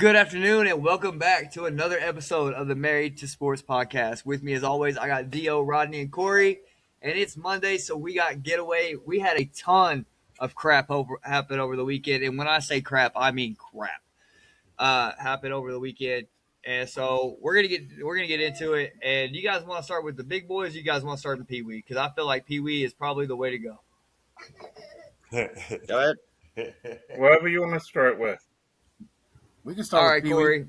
Good afternoon and welcome back to another episode of the Married to Sports podcast. With me, as always, I got Dio, Rodney, and Corey, and it's Monday, so we got getaway. We had a ton of crap happen over the weekend, and when I say crap, I mean crap. Happened over the weekend, and so we're gonna get into it. And you guys want to start with the big boys? You guys want to start with Pee Wee? Because I feel like Pee Wee is probably the way to go. Go ahead. Whatever you want to start with. We can All start with right, Pee Wee. Corey.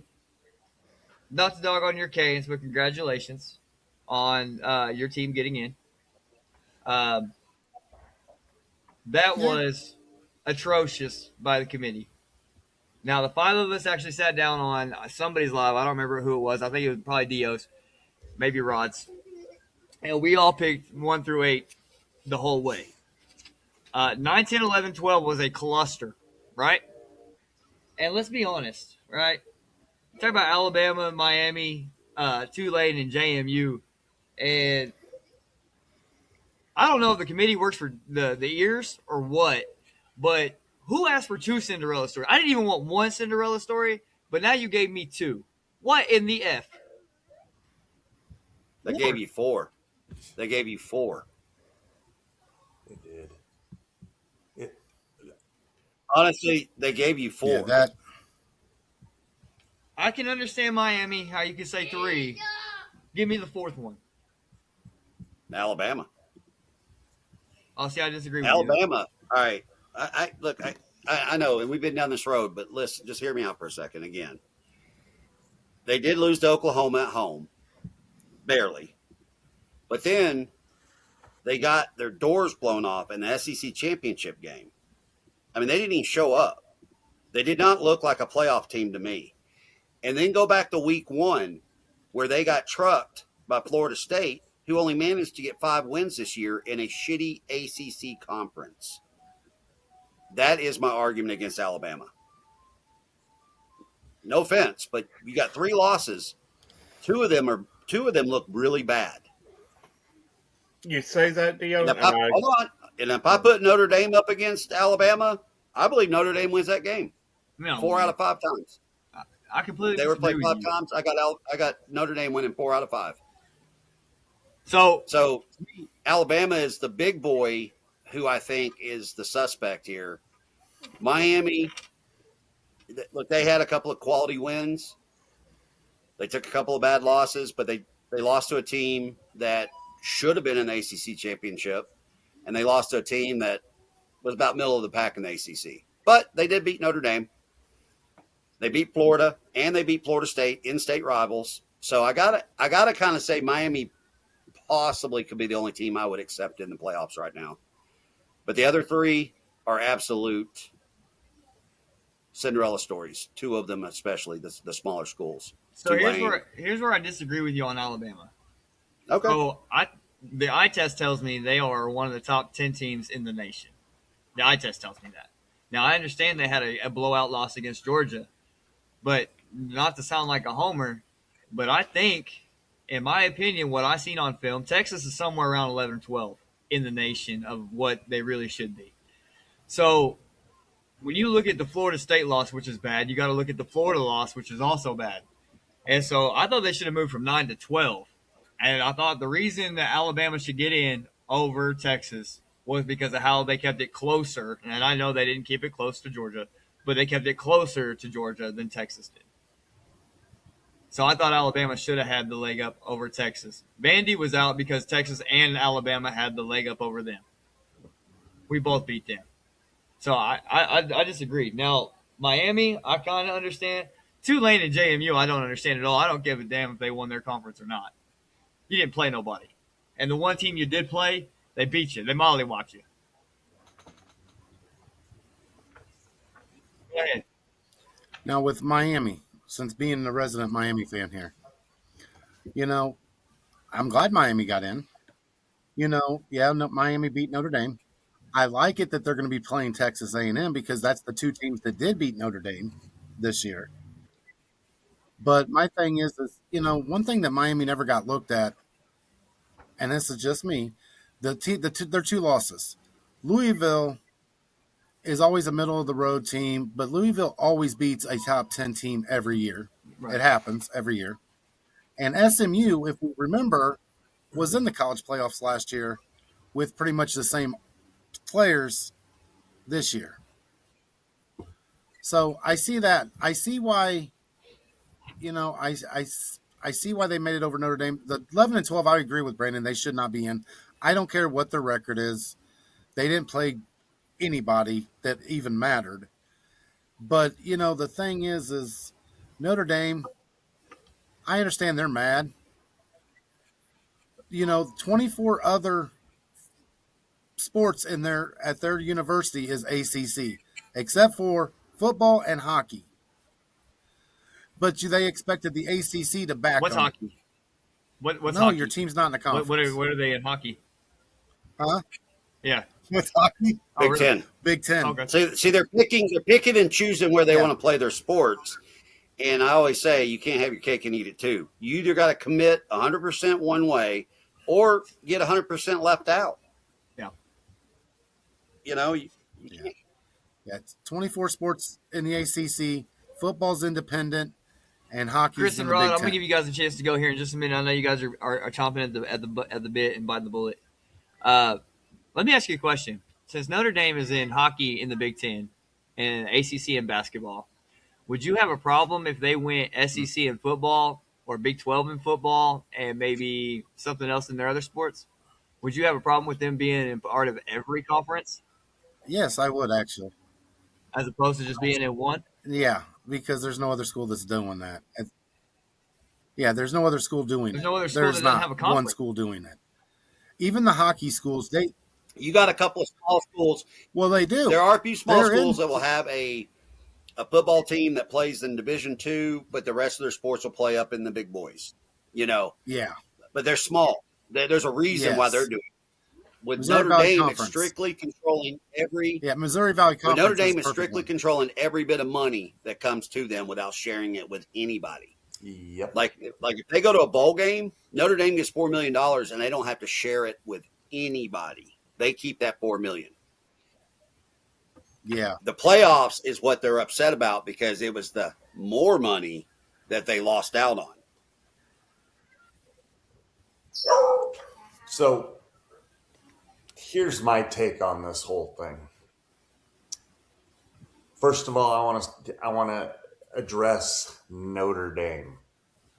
Not to dog on your canes, but congratulations on your team getting in. Um, that Yeah. was atrocious by the committee. Now, the five of us actually sat down on somebody's live. I don't remember who it was. I think it was probably Dio's, maybe Rod's. And we all picked 1 through 8 the whole way. 9, 10, 11, 12 was a cluster, right? And let's be honest, right? Talk about Alabama, Miami, Tulane, and JMU. And I don't know if the committee works for the ears or what, but who asked for 2 Cinderella stories? I didn't even want 1 Cinderella story, but now you gave me 2. What in the F? They gave you 4. They gave you 4. They did. Honestly, they gave you 4. Yeah, that I can understand Miami, how you can say 3. Give me the 4th one. Alabama. I'll see. I disagree with Alabama. All right. I know, and we've been down this road, but listen, just hear me out for a second again. They did lose to Oklahoma at home, barely. But then they got their doors blown off in the SEC championship game. I mean, they didn't even show up. They did not look like a playoff team to me. And then go back to week 1 where they got trucked by Florida State, who only managed to get 5 wins this year in a shitty ACC conference. That is my argument against Alabama. No offense, but you got 3 losses. Two of them look really bad. You say that, Dio? And hold on. And if I put Notre Dame up against Alabama, I believe Notre Dame wins that game. No, 4 out of 5 times. I completely They were disagree played with 5 you. times. I got Notre Dame winning 4 out of 5. So Alabama is the big boy who I think is the suspect here. Miami, look, they had a couple of quality wins. They took a couple of bad losses, but they lost to a team that should have been in the ACC championship, and they lost to a team that was about middle of the pack in the ACC. But they did beat Notre Dame. They beat Florida, and they beat Florida State, in-state rivals. So I gotta kind of say Miami possibly could be the only team I would accept in the playoffs right now. But the other 3 are absolute Cinderella stories. 2 of them, especially the smaller schools. here's where I disagree with you on Alabama. Okay. So the eye test tells me they are one of the top 10 teams in the nation. The eye test tells me that. Now I understand they had a blowout loss against Georgia, but not to sound like a homer, but I think, in my opinion, what I seen on film, Texas is somewhere around 11-12 in the nation of what they really should be. So when you look at the Florida State loss, which is bad, you got to look at the Florida loss, which is also bad. And so I thought they should have moved from 9 to 12. And I thought the reason that Alabama should get in over Texas was because of how they kept it closer. And I know they didn't keep it close to Georgia, but they kept it closer to Georgia than Texas did. So I thought Alabama should have had the leg up over Texas. Vandy was out because Texas and Alabama had the leg up over them. We both beat them. So I disagree. Now, Miami, I kind of understand. Tulane and JMU, I don't understand at all. I don't give a damn if they won their conference or not. You didn't play nobody. And the one team you did play, they beat you. They mollywopped you. Go ahead. now with Miami, since being a resident Miami fan here, I'm glad Miami got in. Miami beat Notre Dame. I like it that they're going to be playing Texas A&M because that's the 2 teams that did beat Notre Dame this year. But my thing is, one thing that Miami never got looked at, and this is just me, their 2 losses. Louisville is always a middle of the road team, but Louisville always beats a top 10 team every year. It Right. happens every year. And SMU, if we remember, was in the college playoffs last year with pretty much the same players this year. So I see that. I see why, you know, I see why they made it over Notre Dame. The 11 and 12, I agree with Brandon. They should not be in. I don't care what their record is. They didn't play anybody that even mattered. But, you know, the thing is Notre Dame, I understand they're mad. You know, 24 other sports in their at their university is ACC, except for football and hockey. But they expected the ACC to back What's them. hockey? What's No, your hockey? team's not in the conference. What are they in hockey? Huh? Yeah. What's hockey? Oh, Big really? Ten. Big Ten. Okay. See, they're picking and choosing where they Yeah. want to play their sports. And I always say you can't have your cake and eat it too. You either got to commit 100% one way, or get 100% left out. Yeah. You know, you Yeah. can't. Yeah. It's 24 sports in the ACC. Football's independent, and hockey's Chris in and the Rod, Big I'm gonna Ten. give you guys a chance to go here in just a minute. I know you guys are chomping at the bit and biting the bullet. Uh, Let me ask you a question. Since Notre Dame is in hockey in the Big Ten and ACC in basketball, would you have a problem if they went SEC in football or Big 12 in football and maybe something else in their other sports? Would you have a problem with them being in part of every conference Yes, I would actually. as opposed to just being in one? Yeah, because there's no other school that's doing that. Yeah, there's no other school doing There's it. no other school that There's doesn't have not a one conference. school doing it. Even the hockey schools, You got a couple of small schools. they do. There are a few small They're schools in. that will have a football team that plays in Division II, but the rest of their sports will play up in the big boys. You know, Yeah. but they're small. There's a reason why they're Yes. doing it. With Missouri Notre Valley Dame, it's Conference. strictly controlling every. Yeah, Missouri Valley With Notre Conference is a Dame, it's perfect strictly one. controlling every bit of money that comes to them without sharing it with anybody. Yep. Like if they go to a bowl game, Notre Dame gets $4 million and they don't have to share it with anybody. They keep that $4 million. Yeah. The playoffs is what they're upset about because it was the more money that they lost out on. So here's my take on this whole thing. First of all, I want to address Notre Dame.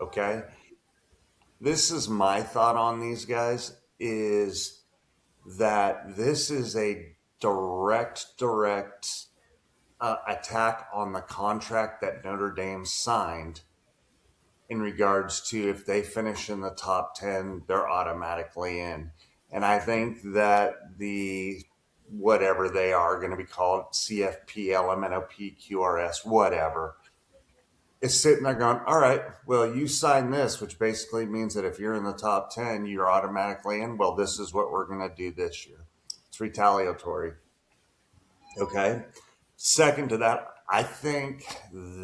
Okay, this is my thought on these guys: is that this is a direct attack on the contract that Notre Dame signed in regards to if they finish in the top 10, they're automatically in. And I think that the whatever they are going to be called CFP, LMNOP, QRS, whatever, is sitting there going, all right, well, you signed this, which basically means that if you're in the top 10, you're automatically in. Well, this is what we're going to do this year. It's retaliatory. Okay. Second to that, I think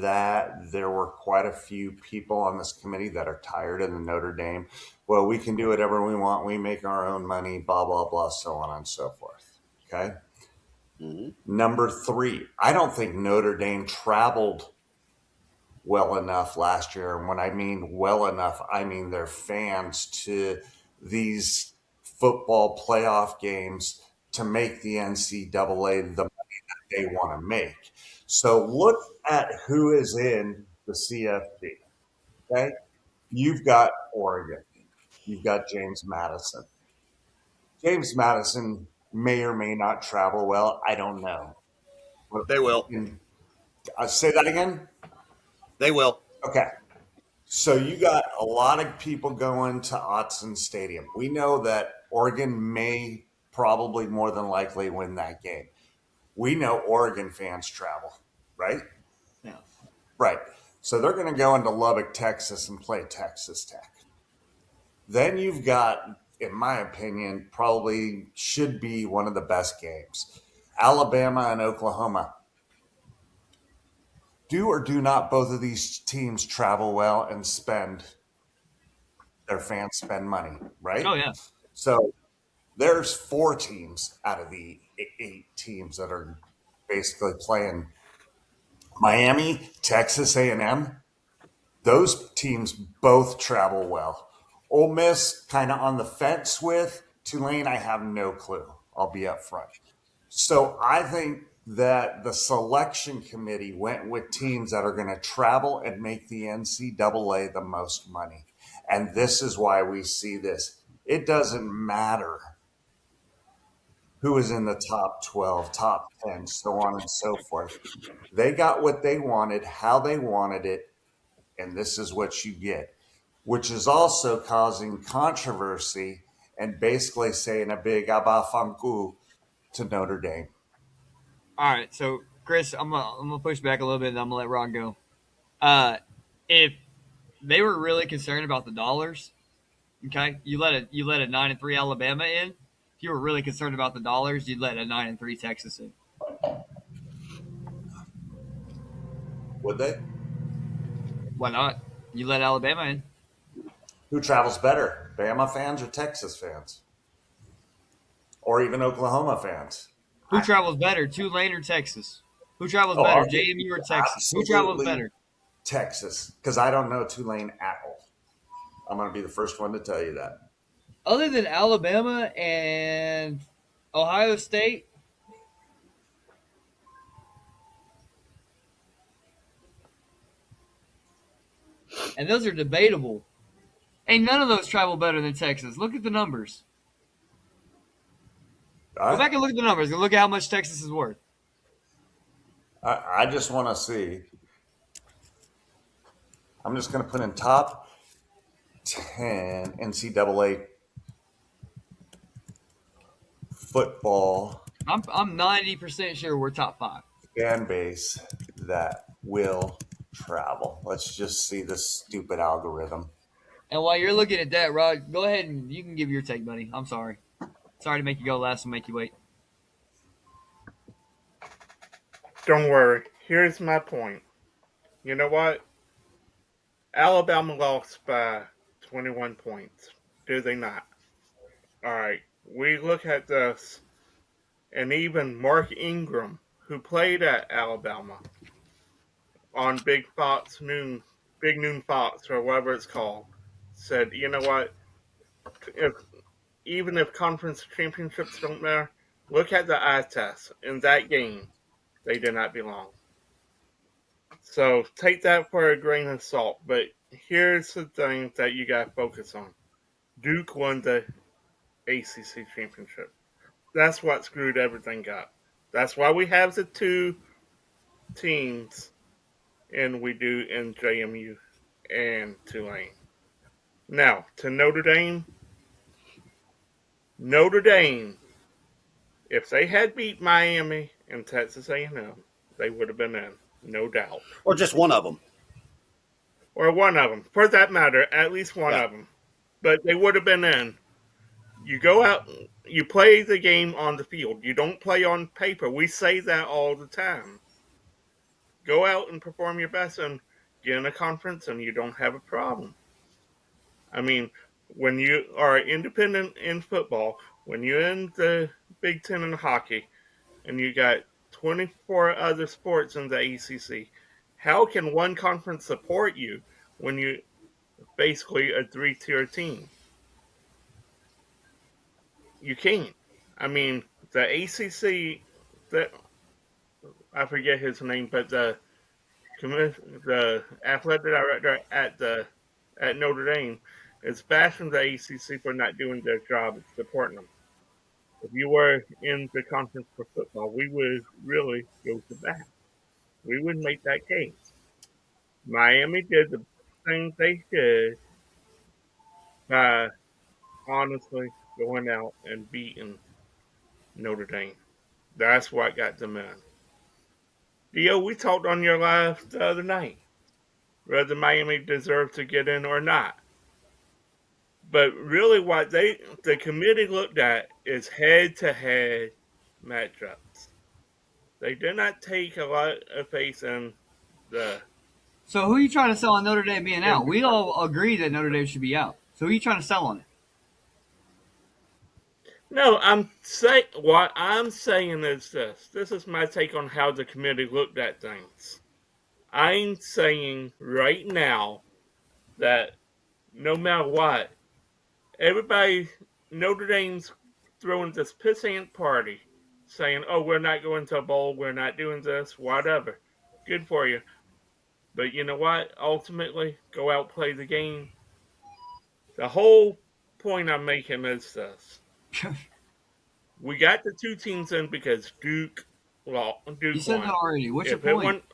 that there were quite a few people on this committee that are tired of the Notre Dame. Well, we can do whatever we want. We make our own money, blah, blah, blah, so on and so forth. Okay. Mm-hmm. Number three, I don't think Notre Dame traveled well enough last year. And when I mean well enough, I mean their fans to these football playoff games to make the NCAA the they want to make. So look at who is in the CFP. Okay. You've got Oregon. You've got James Madison. James Madison may or may not travel well. I don't know. But They will. say that again. They will. Okay. So you got a lot of people going to Autzen Stadium. We know that Oregon may probably more than likely win that game. We know Oregon fans travel, right? Yeah. Right. So they're going to go into Lubbock, Texas and play Texas Tech. Then you've got, in my opinion, probably should be one of the best games. Alabama and Oklahoma. Do or do not both of these teams travel well and their fans spend money, right? Oh yeah. So there's four teams out of the eight teams that are basically playing Miami, Texas A&M. Those teams both travel well. Ole Miss kind of on the fence with. Tulane, I have no clue. I'll be up front. So I think that the selection committee went with teams that are going to travel and make the NCAA the most money. And this is why we see this. It doesn't matter who is in the top 12, top 10, so on and so forth. They got what they wanted, how they wanted it, and this is what you get, which is also causing controversy and basically saying a big abafanku to Notre Dame. All right, so Chris, I'm gonna push back a little bit, and I'm gonna let Ron go. If they were really concerned about the dollars, okay, you let a 9-3 Alabama in. If you were really concerned about the dollars, you'd let a 9-3 Texas in. Would they? Why not? You let Alabama in. Who travels better, Bama fans or Texas fans? Or even Oklahoma fans? Who travels better, Tulane or Texas? Who travels Oh, better, I'll give you JMU or Texas? Who travels absolutely better? Texas, because I don't know Tulane at all. I'm going to be the first one to tell you that. Other than Alabama and Ohio State, and those are debatable. Ain't none of those travel better than Texas. Look at the numbers. Go back and look at the numbers and look at how much Texas is worth. I just want to see. I'm just going to put in top 10 NCAA football I'm 90% sure we're top five. fan base that will travel. Let's just see this stupid algorithm. And while you're looking at that, Rod, go ahead and you can give your take, buddy. I'm sorry. Sorry to make you go last and make you wait. Don't worry. Here's my point. You know what? Alabama lost by 21 points. Do they not? All right. We look at this, and even Mark Ingram, who played at Alabama on Big Noon Fox, or whatever it's called, said, you know what? If even if conference championships don't matter, look at the eye test. In that game, they did not belong. So take that for a grain of salt. But here's the thing that you got to focus on. Duke won the ACC championship. That's what screwed everything up. That's why we have the two teams, and we do in JMU and Tulane. Now to Notre Dame. Notre Dame, if they had beat Miami and Texas A&M, they would have been in, no doubt. Or just one of them. Or one of them, for that matter, at least one Yeah. of them. But they would have been in. You go out, you play the game on the field. You don't play on paper. We say that all the time. Go out and perform your best and get in a conference, and you don't have a problem. I mean, when you are independent in football, when you're in the Big Ten in hockey, and you got 24 other sports in the ACC, how can one conference support you when you basically a three-tier team? You can't. I mean, the ACC, the, I forget his name, but the athletic director at Notre Dame is bashing the ACC for not doing their job of supporting them. If you were in the conference for football, we would really go to bat. We would make that case. Miami did the thing they did by honestly going out and beating Notre Dame. That's what got them in. Dio, we talked on your live the other night whether Miami deserved to get in or not. But really, what the committee looked at is head-to-head matchups. They did not take a lot of faith in the So who are you trying to sell on Notre Dame being in out? We all agree that Notre Dame should be out. So who are you trying to sell on it? No, what I'm saying is this. This is my take on how the committee looked at things. I'm saying right now that no matter what, everybody, Notre Dame's throwing this pissant party, saying, "Oh, we're not going to a bowl. We're not doing this. Whatever. Good for you." But you know what? Ultimately, go out play the game. The whole point I'm making is this: we got the two teams in because You Duke said that won. already. What's your If it point? went,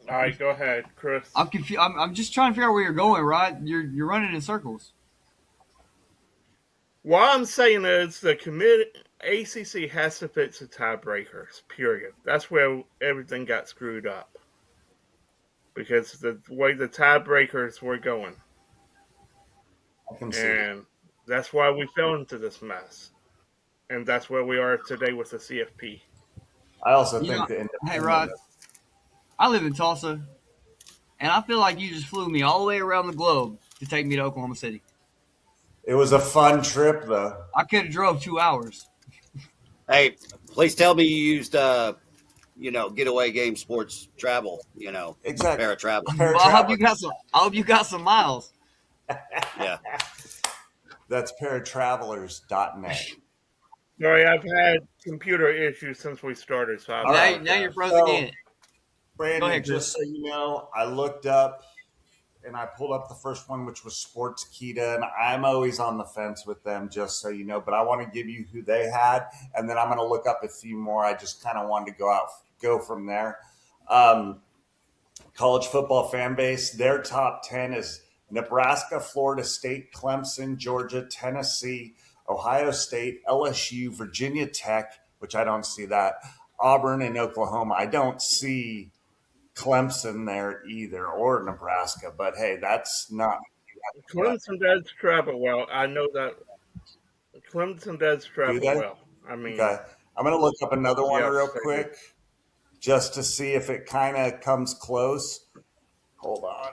all right, go ahead, Chris. I'm confused. I'm just trying to figure out where you're going, right? You're running in circles. What I'm saying is the ACC has to fix the tiebreakers. Period. That's where everything got screwed up because the way the tiebreakers were going, I can see that. and that's why we fell into this mess, and that's where we are today with the CFP. I also You know, think the hey independent. Rod, I live in Tulsa, and I feel like you just flew me all the way around the globe to take me to Oklahoma City. It was a fun trip, though. I could have drove 2 hours. Hey, please tell me you used getaway game sports travel, Exactly. para travel. Well, I hope you Paratraveler. got some. I hope you got some miles. Yeah. That's paratravelers.net. Sorry, I've had computer issues since we started, so I All right. Now you're apologize. frozen So, again. Go Brandon, ahead, just Chris. so you know, I looked up and I pulled up the first one, which was Sportskeeda, and I'm always on the fence with them, just so you know. But I want to give you who they had, and then I'm going to look up a few more. I just kind of wanted to go from there. Um, College football fan base, their top 10 is Nebraska, Florida State, Clemson, Georgia, Tennessee, Ohio State, LSU, Virginia Tech, which I don't see that, Auburn, and Oklahoma. I don't see Clemson there either, or Nebraska. But hey, that's not. Clemson does travel well. I know that Clemson does Do travel they? well. I mean, Okay. I'm going to look up another one real yes, they do. quick just to see if it kind of comes close. Hold on.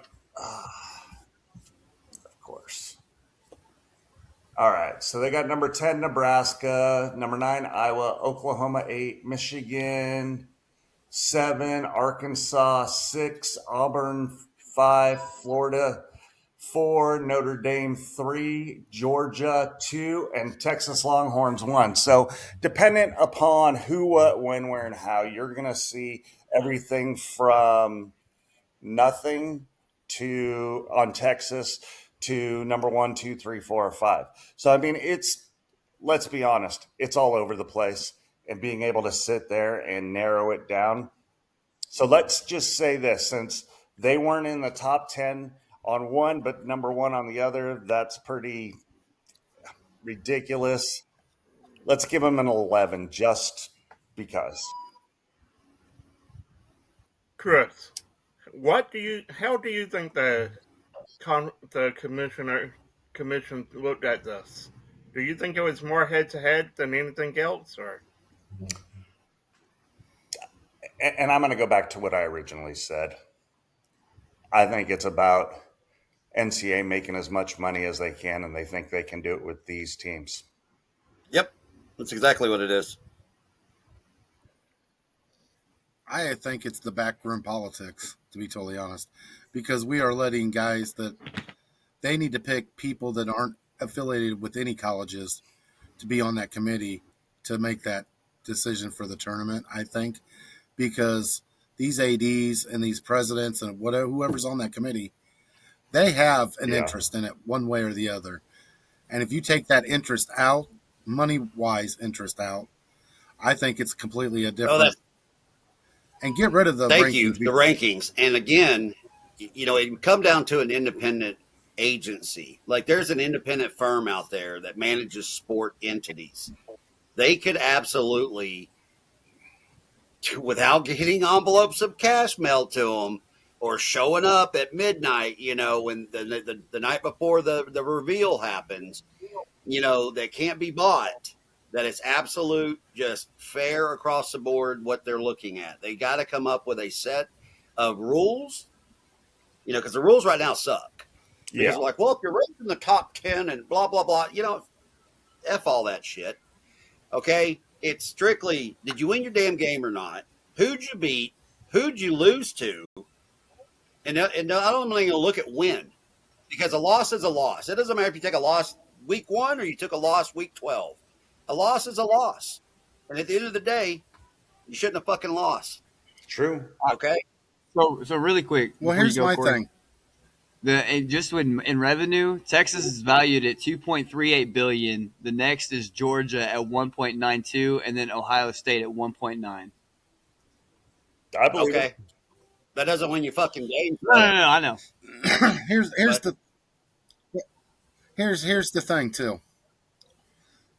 Of course. All right. So they got number 10, Nebraska, number 9, Iowa, Oklahoma, 8, Michigan, 7, Arkansas, 6, Auburn, 5, Florida, 4, Notre Dame, 3, Georgia, 2, and Texas Longhorns, 1. So, dependent upon who, what, when, where, and how, you're going to see everything from nothing to on Texas to number 1, 2, 3, 4, or 5. So, I mean, let's be honest, it's all over the place. And being able to sit there and narrow it down, so let's just say this, since they weren't in the top 10 on one, but number 1 on the other, that's pretty ridiculous. Let's give them an 11 just because. Chris, how do you think the commission looked at this? Do you think it was more head to head than anything else, or And I'm going to go back to what I originally said. I think it's about NCAA making as much money as they can, and they think they can do it with these teams. Yep. That's exactly what it is. I think it's the backroom politics, to be totally honest, because we are letting guys that they need to pick people that aren't affiliated with any colleges to be on that committee to make that decision for the tournament. I think because these ads and these presidents and whatever whoever's on that committee, they have an Yeah. interest in it one way or the other. And if you take that interest out, money wise interest out, I think it's completely a Oh, different. that's And get rid of the thank you. rankings. The rankings, and again, it would come down to an independent agency. Like there's an independent firm out there that manages sport entities. They could absolutely, without getting envelopes of cash mailed to them or showing up at midnight, when the night before the reveal happens, that can't be bought, that it's absolute just fair across the board what they're looking at. They got to come up with a set of rules, because the rules right now suck. Because Yeah. they're like, well, if you're ranked in the top 10 and blah, blah, blah, F all that shit. Okay, it's strictly did you win your damn game or not? Who'd you beat? Who'd you lose to? And I don't even look at win because a loss is a loss. It doesn't matter if you take a loss week 1 or you took a loss week 12. A loss is a loss, and at the end of the day, you shouldn't have fucking lost. True. Okay, So really quick Well, before you here's go, my Corey. thing. And just in revenue, Texas is valued at 2.38 billion. The next is Georgia at 1.92, and then Ohio State at 1.9. I believe it. okay, that doesn't win you fucking games. No, no, no, I know. here's But the here's the thing too.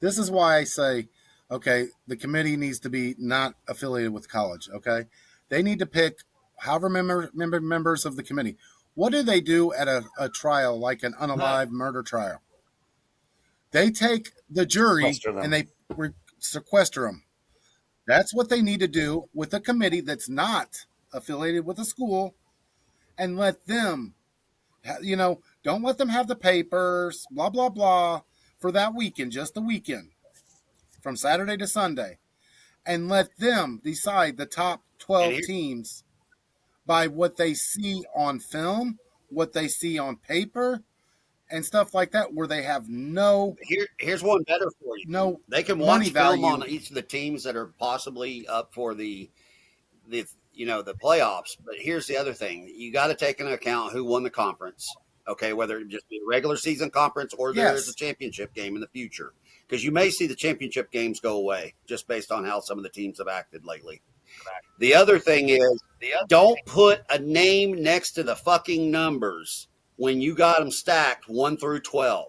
This is why I say, okay, the committee needs to be not affiliated with college. Okay, they need to pick however members of the committee. What do they do at a trial like an unalive murder trial? They take the jury Sequester them. and they sequester them. That's what they need to do with a committee that's not affiliated with a school, and let them, don't let them have the papers, blah blah blah, for that weekend, just the weekend, from Saturday to Sunday, and let them decide the top and 12 teams by what they see on film, what they see on paper, and stuff like that, where they have here's one better for you. no They can money watch film value. on each of the teams that are possibly up for the the playoffs. But here's the other thing: you got to take into account who won the conference. Okay, whether it just be a regular season conference or there is a Yes. championship game in the future, because you may see the championship games go away just based on how some of the teams have acted lately. The other thing is, don't put a name next to the fucking numbers when you got them stacked 1 through 12.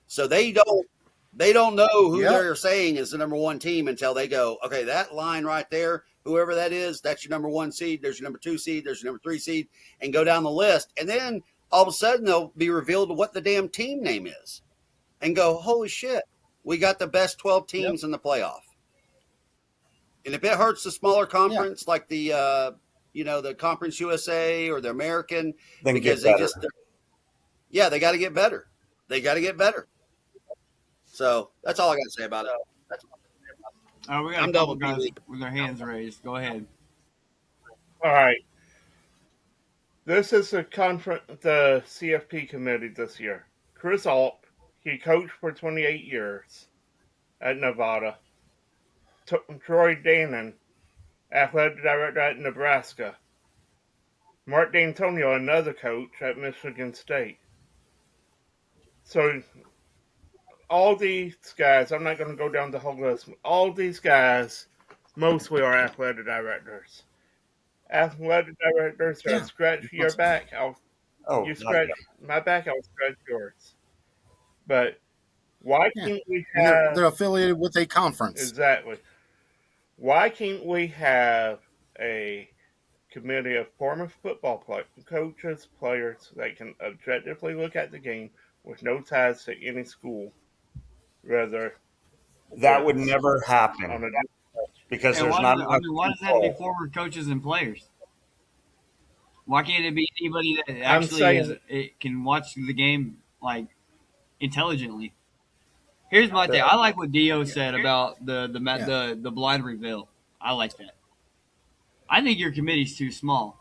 So they don't know who Yep. they're saying is the number one team until they go, okay, that line right there, whoever that is, that's your number 1 seed, there's your number 2 seed, there's your number 3 seed, and go down the list. And then all of a sudden they'll be revealed what the damn team name is and go, holy shit, we got the best 12 teams in the playoff. And if it hurts the smaller conference like the the Conference USA or the American, Then because get they better. they got to get better. They got to get better. So that's all I got to say about it. We got I'm a couple double guys B. with their hands raised. Go ahead. All right. This is the CFP committee this year. Chris Alt, he coached for 28 years at Nevada. Troy Danon, athletic director at Nebraska. Mark D'Antonio, another coach at Michigan State. So all these guys, I'm not going to go down the whole list. All these guys mostly are athletic directors. Athletic directors that Yeah. scratch your back. You scratch my back, I'll scratch yours. But why Yeah. can't we And have they're affiliated with a conference. exactly? Why can't we have a committee of former football coaches, players that can objectively look at the game with no ties to any school, rather That would sports, never on happen a because And there's why not does it, enough why does it have to be control. former coaches and players? Why can't it be anybody that I'm actually saying it can watch the game like intelligently? Here's my thing. I like what Dio said about the blind reveal. I like that. I think your committee's too small.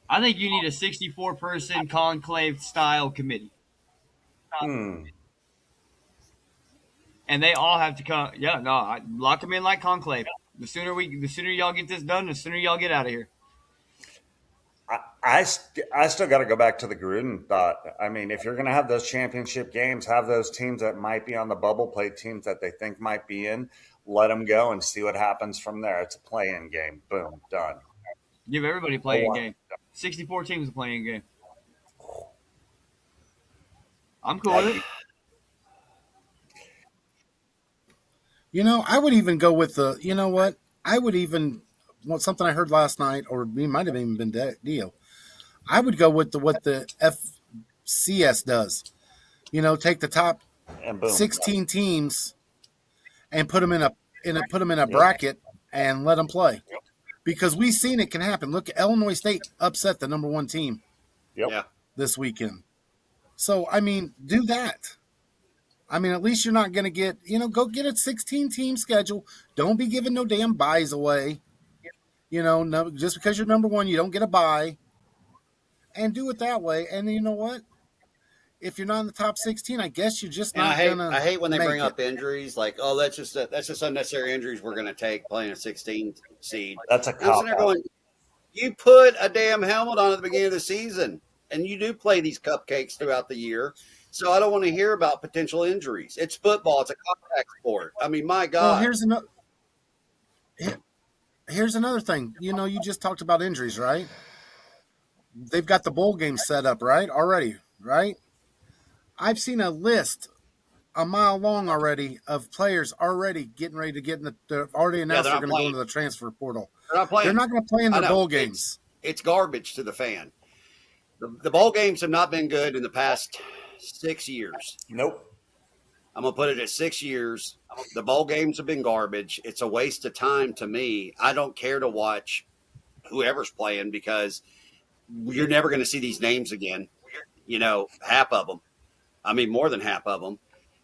I think you need a 64 person conclave style committee, Hmm. and they all have to come. Yeah, no, lock them in like conclave. The sooner y'all get this done, the sooner y'all get out of here. I still got to go back to the Gruden thought. I mean, if you're going to have those championship games, have those teams that might be on the bubble play teams that they think might be in, let them go and see what happens from there. It's a play-in game. Boom, done. Give everybody a playing game. 64 teams a playing game. I'm cool with it. I would even go with the. You know what? I would even. Well, something I heard last night, or it might have even been Dio. I would go with what the FCS does. Take the top And boom. 16 teams and put them in a bracket and let them play. Because we've seen it can happen. Look, Illinois State upset the number 1 team Yep. Yeah. this weekend. So, I mean, do that. I mean, at least you're not going to get, go get a 16 team schedule. Don't be giving no damn buys away. No, just because you're number one, you don't get a buy, and do it that way. And you know what? If you're not in the top 16, I guess you're just And not gonna I hate when they bring make it. up injuries, like, oh, that's just unnecessary injuries we're going to take playing a 16 seed. That's a And I'm sitting cop there out. going, you put a damn helmet on at the beginning of the season, and you do play these cupcakes throughout the year. So I don't want to hear about potential injuries. It's football. It's a contact sport. I mean, my Well, God. here's another thing. You just talked about injuries, right? They've got the bowl game set up, right? Already, right? I've seen a list a mile long already of players already getting ready to get in they're already Yeah, announced they're they're not going to go playing. into the transfer portal. They're not They're playing. not going to play in I their know. bowl games. It's garbage to the fan. The bowl games have not been good in the past 6 years. Nope. I'm gonna put it at 6 years. The bowl games have been garbage. It's a waste of time to me. I don't care to watch whoever's playing because you're never going to see these names again. Half of them. I mean, more than half of them.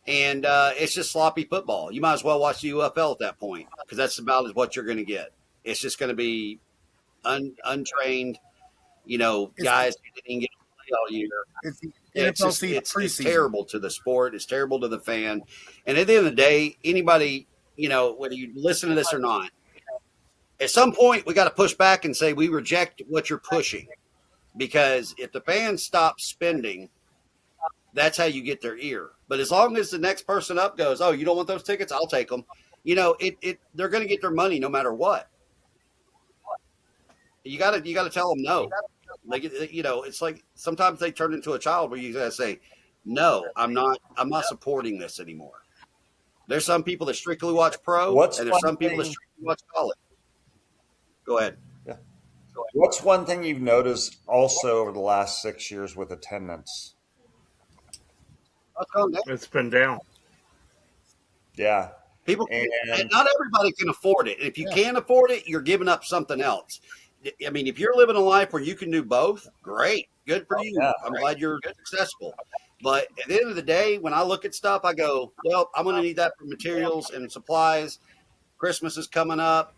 And it's just sloppy football. You might as well watch the UFL at that point because that's about what you're going to get. It's just going to be untrained, It's guys who didn't even get to play all year. it's the It's just NFLC it's preseason. terrible to the sport. It's terrible to the fan. And at the end of the day, anybody, whether you listen to this or not, at some point we got to push back and say we reject what you're pushing. Because if the fans stop spending, that's how you get their ear. But as long as the next person up goes, oh, you don't want those tickets? I'll take them. They're going to get their money no matter what. You got to tell them no. Like it's like sometimes they turn into a child where you got to say, no, I'm not supporting this anymore. There's some people that strictly watch pro, What's and there's one some people that thing? strictly watch college. Go ahead. Yeah. What's one thing you've noticed also over the last 6 years with attendance? Let's go next. It's been down. Yeah, People, and not everybody can afford it. If you Yeah. can't afford it, you're giving up something else. I mean, if you're living a life where you can do both, great, good for you. yeah, I'm glad you're successful. But at the end of the day, when I look at stuff, I go, well, I'm going to need that for materials and supplies. Christmas is coming up.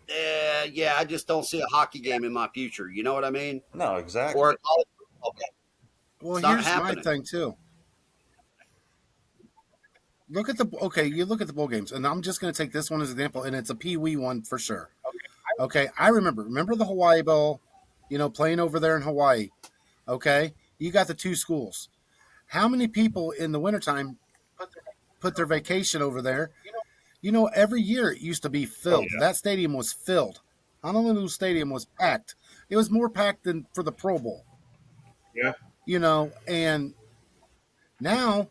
Yeah, I just don't see a hockey game in my future. You know what I mean? no, exactly. Or a college football game. Well, It's not here's my happening. thing too. You look at the bowl games, and I'm just going to take this one as an example, and it's a Pee Wee one for sure. Okay, I remember the Hawaii Bowl, playing over there in Hawaii. Okay, you got the two schools. How many people in the wintertime put their vacation over there? Every year it used to be Oh, filled. That stadium was filled. Honolulu Stadium was packed. It was more packed than for the Pro Bowl. yeah. And now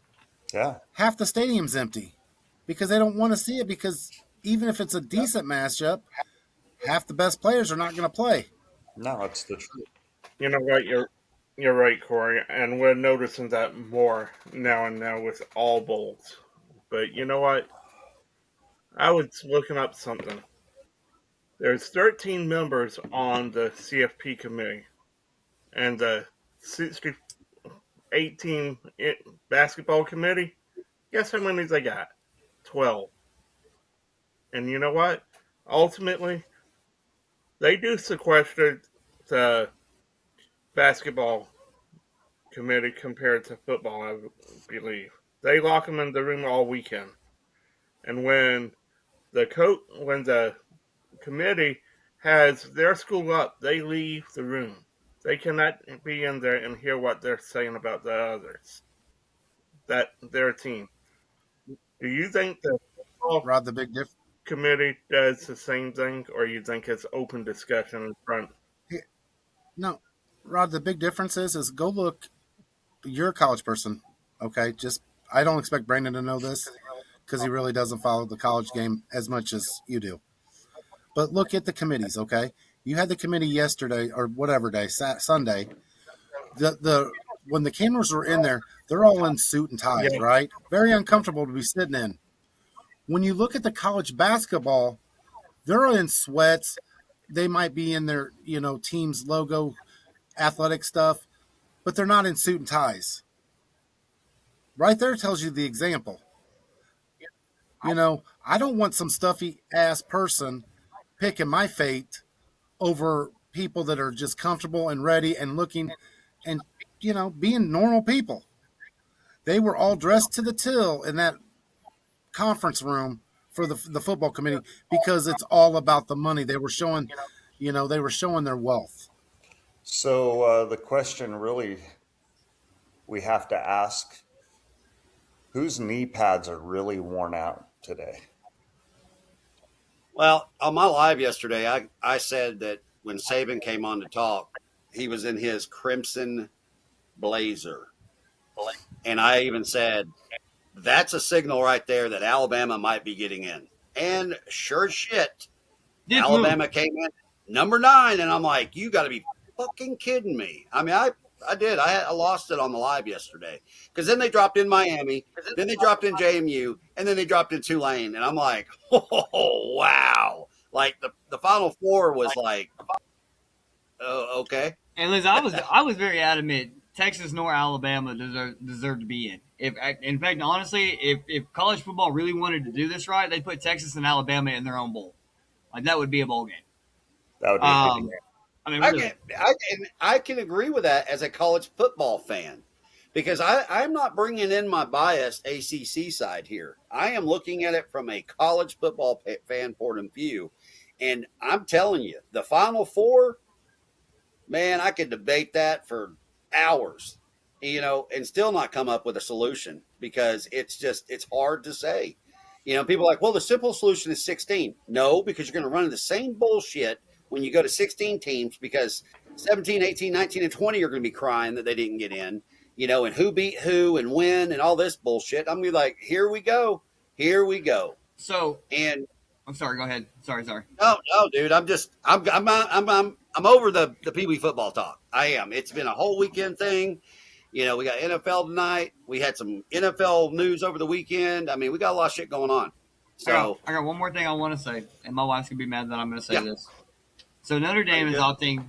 Yeah, half the stadium's empty because they don't want to see it because even if it's a decent matchup, half the best players are not going to play. no, it's the truth. You know what? You're right, Corey, and we're noticing that more now and now with all bowls. But you know what? I was looking up something. There's 13 members on the CFP committee, and the 18 basketball committee. Guess how many they got? 12. And you know what? Ultimately, they do sequester the basketball committee compared to football, I believe. They lock them in the room all weekend. And when the committee has their school up, they leave the room. They cannot be in there and hear what they're saying about the others, that their team. Do you think the football Rod, the big diff. committee does the same thing, or you think it's open discussion in front? No, Rod, the big difference is go look. You're a college person, okay? Just I don't expect Brandon to know this because he really doesn't follow the college game as much as you do. But look at the committees, okay? You had the committee yesterday or whatever day, Sunday. The when the cameras were in there, they're all in suit and ties, Yeah, right? Very uncomfortable to be sitting in. When you look at the college basketball, they're in sweats. They might be in their, team's logo, athletic stuff, but they're not in suit and ties. Right there tells you the example. I don't want some stuffy ass person picking my fate over people that are just comfortable and ready and looking and, being normal people. They were all dressed to the till in that conference room for the football committee because it's all about the money. They were showing their wealth. So the question really we have to ask, whose knee pads are really worn out today? Well, on my live yesterday, I said that when Saban came on to talk, he was in his crimson blazer. And I even said, that's a signal right there that Alabama might be getting in. And sure as shit, Dick move. Alabama came in number 9. And I'm like, you got to be fucking kidding me. I mean, I did. I lost it on the live yesterday because then they dropped in Miami, then they dropped in JMU, and then they dropped in Tulane. And I'm like, oh, wow. Like the Final Four was like, oh, okay. And Liz, I was very adamant. Texas nor Alabama deserve to be in. In fact, honestly, if college football really wanted to do this right, they'd put Texas and Alabama in their own bowl. Like that would be a bowl game. That would be a good game. I mean, I really. can I can agree with that as a college football fan because I'm not bringing in my biased ACC side here. I am looking at it from a college football fan point of view, and I'm telling you, the Final Four, man, I could debate that for hours, and still not come up with a solution because it's hard to say. People are like, well, the simple solution is 16. No, because you're going to run into the same bullshit when you go to 16 teams because 17, 18, 19, and 20 are going to be crying that they didn't get in, and who beat who and when and all this bullshit. I'm going to be like, here we go. Here we go. So And I'm sorry. Go ahead. Sorry. no, dude. I'm over the Pee Wee football talk. I am. It's been a whole weekend thing. We got NFL tonight. We had some NFL news over the weekend. I mean, we got a lot of shit going on. So I got one more thing I want to say, and my wife's gonna be mad that I'm gonna say yeah, this. So Notre Dame is good. opting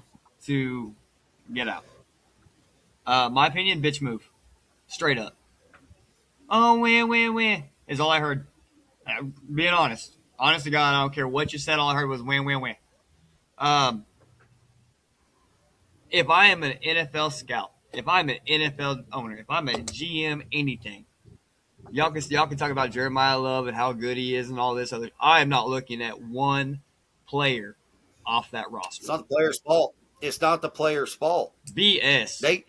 to get out. My opinion, bitch move, straight up. Oh, win is all I heard. Being honest to God, I don't care what you said. All I heard was win. Um, if I am an NFL scout, if I'm an NFL owner, if I'm a GM, anything, y'all can talk about Jeremiah Love and how good he is and all this other. I am not looking at one player off that roster. It's not the player's fault. It's not the player's fault. BS. They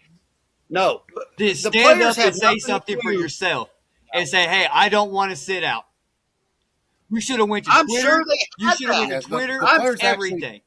no. Just The stand players up and have say nothing something to for do. yourself and say, "Hey, I don't want to sit out." You should have went to I'm Twitter. sure they You had should have went that. to Yeah, the, Twitter. the I'm players actually Everything.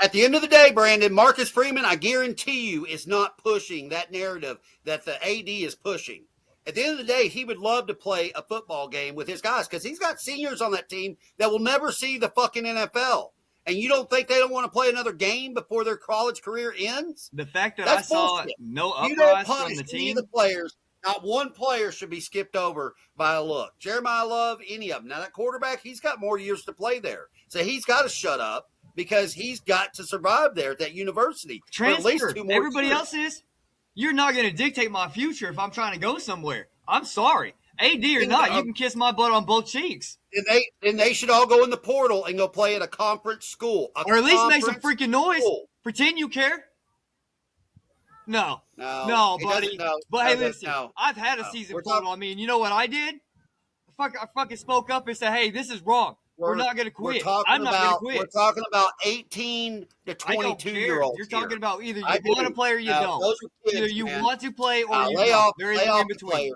At the end of the day, Brandon, Marcus Freeman, I guarantee you, is not pushing that narrative that the AD is pushing. At the end of the day, he would love to play a football game with his guys because he's got seniors on that team that will never see the fucking NFL. And you don't think they don't want to play another game before their college career ends? The fact that I That's saw bullshit. no You don't uprise from punish the any of the team. players. Not one player should be skipped over by a look. Jeremiah Love, any of them. Now, that quarterback, he's got more years to play there. So he's got to shut up because he's got to survive there at that university for at least Transfer. 2 more Everybody years. else is. You're not going to dictate my future if I'm trying to go somewhere. I'm sorry. AD or not, you can kiss my butt on both cheeks. Then they should all go in the portal and go play at a conference school. Or at least make some conference freaking noise. school. Pretend you care. No, No, it doesn't. buddy. No, But hey, doesn't. listen, No, I've had a no. season We're pulled talking. on me, and you know what I did? I fucking spoke up and said, "Hey, this is wrong. We're not going to We're quit. talking I'm not going to about quit. 18 to I don't 22 care. year olds. You're talking here. about either you I want to do. play or you Now, don't. those are Either kids, you man. want to play or you lay don't. off, There is lay no off in the between. players.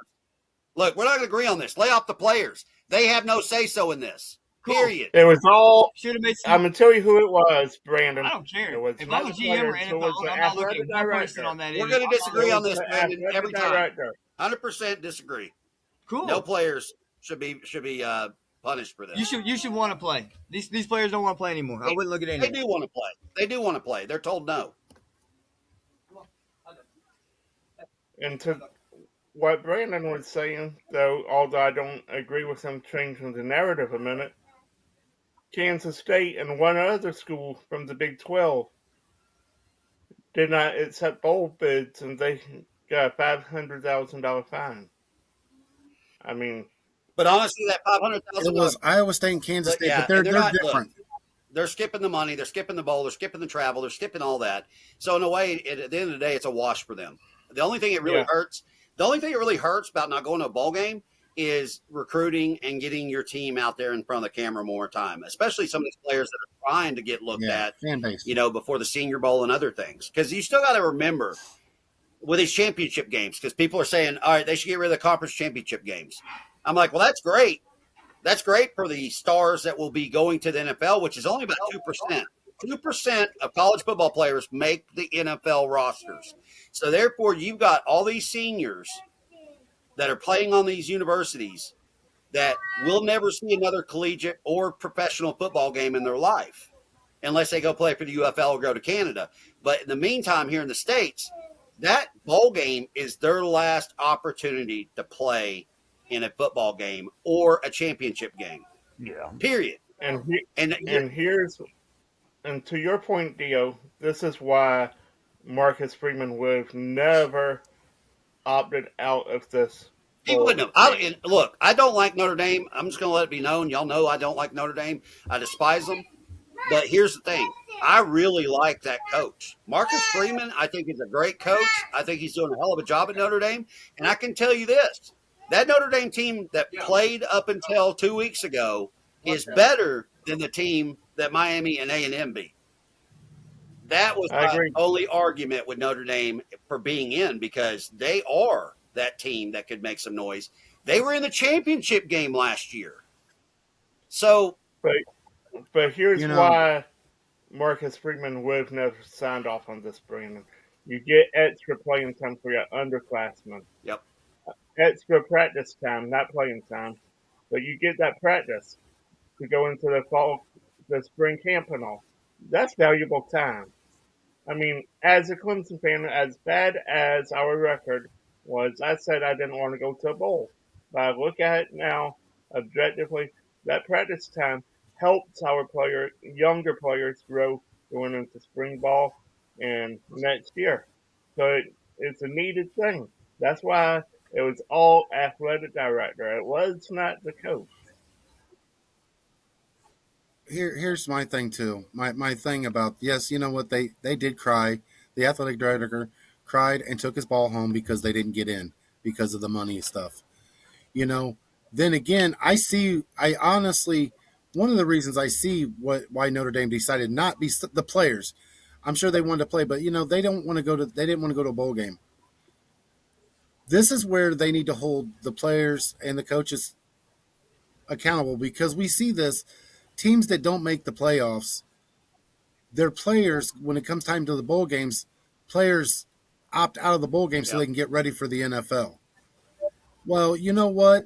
Look, we're not going to agree on this. Lay off the players. They have no say so in this. Cool. Period. It was all. Should have made I'm some. gonna tell you who it was, Brandon. I don't care. It was If not I'm a the GM or players. It NFL was the owner, I'm not looking athletic at one person director. on that We're end. going to It disagree on was this, the Brandon, athletic every time. director. 100% disagree. Cool. No players should be punished for this. You should want to play. These players don't want to play anymore. I wouldn't look at any. They do want to play. They do want to play. They're told no. And to what Brandon was saying, though, although I don't agree with him changing the narrative a minute, Kansas State and one other school from the Big 12 did not accept bowl bids, and they got a $500,000 fine. I mean, But honestly, that It $500,000, was Iowa State and Kansas State, but yeah, they're and they're they're not. Look, different. they're skipping the money, they're skipping the bowl, they're skipping the travel, they're skipping all that. So in a way, at the end of the day, it's a wash for them. The only thing it really Yeah, hurts, the only thing that really hurts about not going to a bowl game is recruiting and getting your team out there in front of the camera more time, especially some of these players that are trying to get looked Yeah, at, fan base. before the Senior Bowl and other things. Because you still got to remember with these championship games, because people are saying, all right, they should get rid of the conference championship games. I'm like, well, that's great. That's great for the stars that will be going to the NFL, which is only about 2%. 2% of college football players make the NFL rosters. So therefore, you've got all these seniors that are playing on these universities that will never see another collegiate or professional football game in their life unless they go play for the UFL or go to Canada. But in the meantime, here in the States, that bowl game is their last opportunity to play in a football game or a championship game. Yeah. Period. and he, And and here's and to your point, Dio, this is why Marcus Freeman would have never opted out of this he wouldn't bowl have. game. And look, I don't like Notre Dame. I'm just going to let it be known. Y'all know I don't like Notre Dame. I despise them. But here's the thing. I really like that coach. Marcus Freeman, I think he's a great coach. I think he's doing a hell of a job at Notre Dame. And I can tell you this, that Notre Dame team that played up until 2 weeks ago is better than the team that Miami and A&M beat. That was I my agree. only argument with Notre Dame for being in, because they are that team that could make some noise. They were in the championship game last year. So, But but here's You know, why Marcus Freeman would have never signed off on this, Brandon. You get extra playing time for your underclassmen. yep, Extra practice time, not playing time. But you get that practice to go into the spring camp and all. That's valuable time. I mean, as a Clemson fan, as bad as our record was, I said I didn't want to go to a bowl. But I look at it now, objectively, that practice time helps our younger players grow going into spring ball and next year. So it's a needed thing. That's why it was all athletic director. It was not the coach. here's my thing too. My thing about, yes, you know what, they did cry. The athletic director cried and took his ball home because they didn't get in because of the money stuff. You know, then again, I honestly, one of the reasons I see why Notre Dame decided not be the players. I'm sure they wanted to play, but they don't want to go to they didn't want to go to a bowl game. This is where they need to hold the players and the coaches accountable, because we see this teams that don't make the playoffs, their players, when it comes time to the bowl games, players opt out of the bowl game so yep, they can get ready for the NFL. Well, you know what?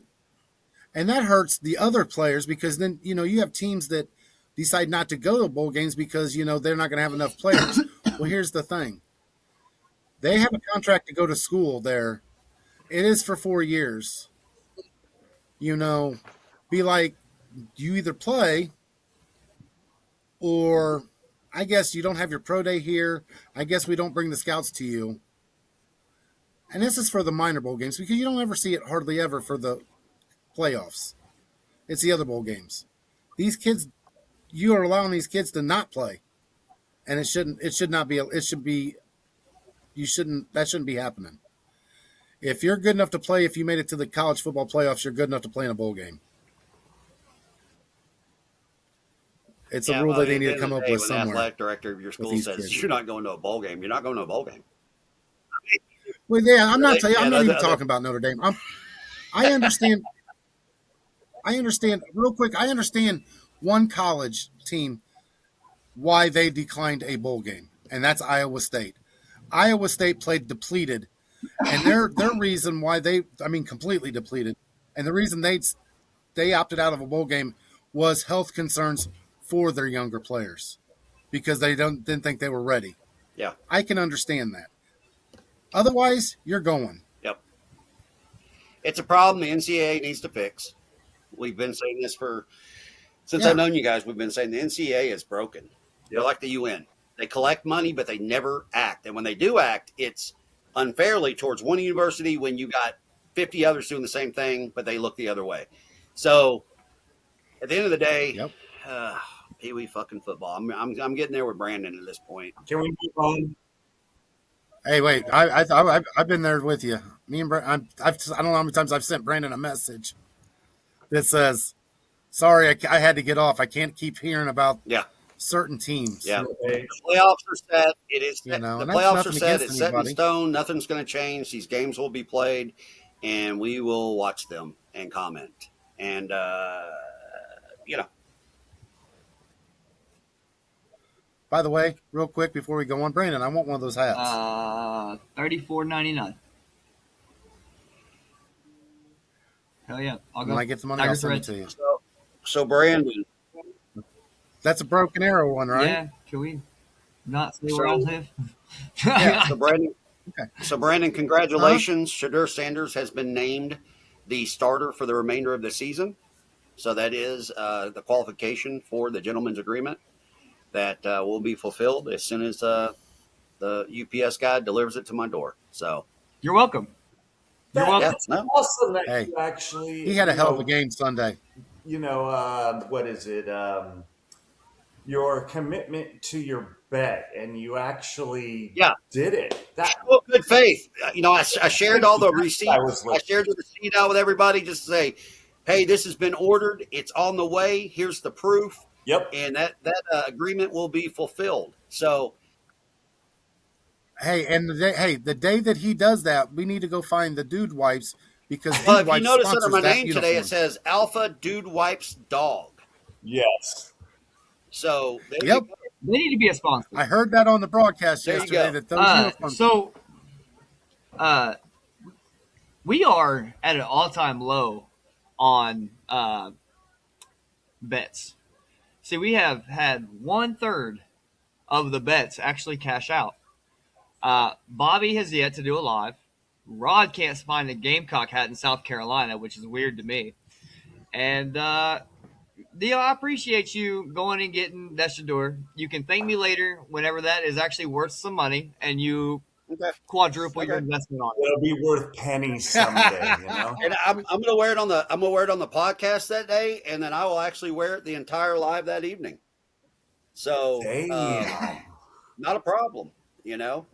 And that hurts the other players, because then you have teams that decide not to go to bowl games because they're not going to have enough players. Well, here's the thing: they have a contract to go to school there. It is for 4 years. You know, be like, you either play, or I guess you don't have your pro day here. I guess we don't bring the scouts to you. And this is for the minor bowl games, because you don't ever see it hardly ever for the playoffs. It's the other bowl games. These kids, you are allowing these kids to not play, and it should not be. It should be. You shouldn't. That shouldn't be happening. If you're good enough to play, if you made it to the college football playoffs, you're good enough to play in a bowl game. It's a yeah. rule Well, that they at need the to end of come the up day, with when the somewhere athletic director of your with school these says kids. you're not going to a bowl game, you're not going to a bowl game. Well, yeah, I'm not. I'm And not even other talking about Notre Dame. I understand. I understand. Real quick, I understand one college team why they declined a bowl game, and that's Iowa State. Iowa State played depleted, and their reason why I mean, completely depleted, and the reason they opted out of a bowl game was health concerns for their younger players, because they didn't think they were ready. yeah, I can understand that. Otherwise, you're going. yep. It's a problem the NCAA needs to fix. We've been saying this since I've Yeah, known you guys. We've been saying the NCAA is broken. They're Yep. like the UN. They collect money, but they never act. And when they do act, it's unfairly towards one university when you got 50 others doing the same thing, but they look the other way. So at the end of the day, Yep. uh, Pee Wee fucking football. I'm getting there with Brandon at this point. Can we move on? Hey, wait. I've been there with you. Me and Brandon. I don't know how many times I've sent Brandon a message that says, "Sorry, I had to get off. I can't keep hearing about Yeah, certain teams." yeah. Hey, The playoffs are set. It is You set. know, The and that's playoffs are nothing set. against It's set in anybody. stone. Nothing's going to change. These games will be played, and we will watch them and comment. And you know, By the way, real quick before we go on, Brandon, I want one of those hats. 34.99. Hell yeah, I'll When go. I get the money, Tiger I'll send it Threads. to you. so Brandon. That's a broken arrow one, right? Yeah, can we not say where I So live? Yeah. so Brandon. Okay. So Brandon, Huh? congratulations. Shadur Sanders has been named the starter for the remainder of the season. So that is the qualification for the gentleman's agreement that will be fulfilled as soon as the UPS guy delivers it to my door. So You're welcome. You're yeah, welcome. that's no, awesome that Hey, you actually, he had a hell of a game Sunday. what is it? Your commitment to your bet, and you actually yeah, did it. That show good faith. I shared all the I receipts. was I listening. shared the receipt out with everybody just to say, hey, this has been ordered. It's on the way. Here's the proof, Yep. and that agreement will be fulfilled. So Hey, and the day that he does that, we need to go find the dude wipes because well, dude if you wipes notice under sponsors my that name today, it uniform. says Alpha Dude Wipes Dog. Yes. So there you Yep, go. They need to be a sponsor. I heard that on the broadcast There you yesterday go. that those uniforms. So uh, we are at an all-time low on bets. See, we have had 1/3 of the bets actually cash out. Bobby has yet to do a live. Rod can't find a Gamecock hat in South Carolina, which is weird to me. And Dio, I appreciate you going and getting that Shador. You can thank me later whenever that is actually worth some money and you Okay. quadruple your Okay. investment on it. It'll be worth pennies someday. And I'm gonna wear it on the podcast that day, and then I will actually wear it the entire live that evening. So Damn. not a problem. You know,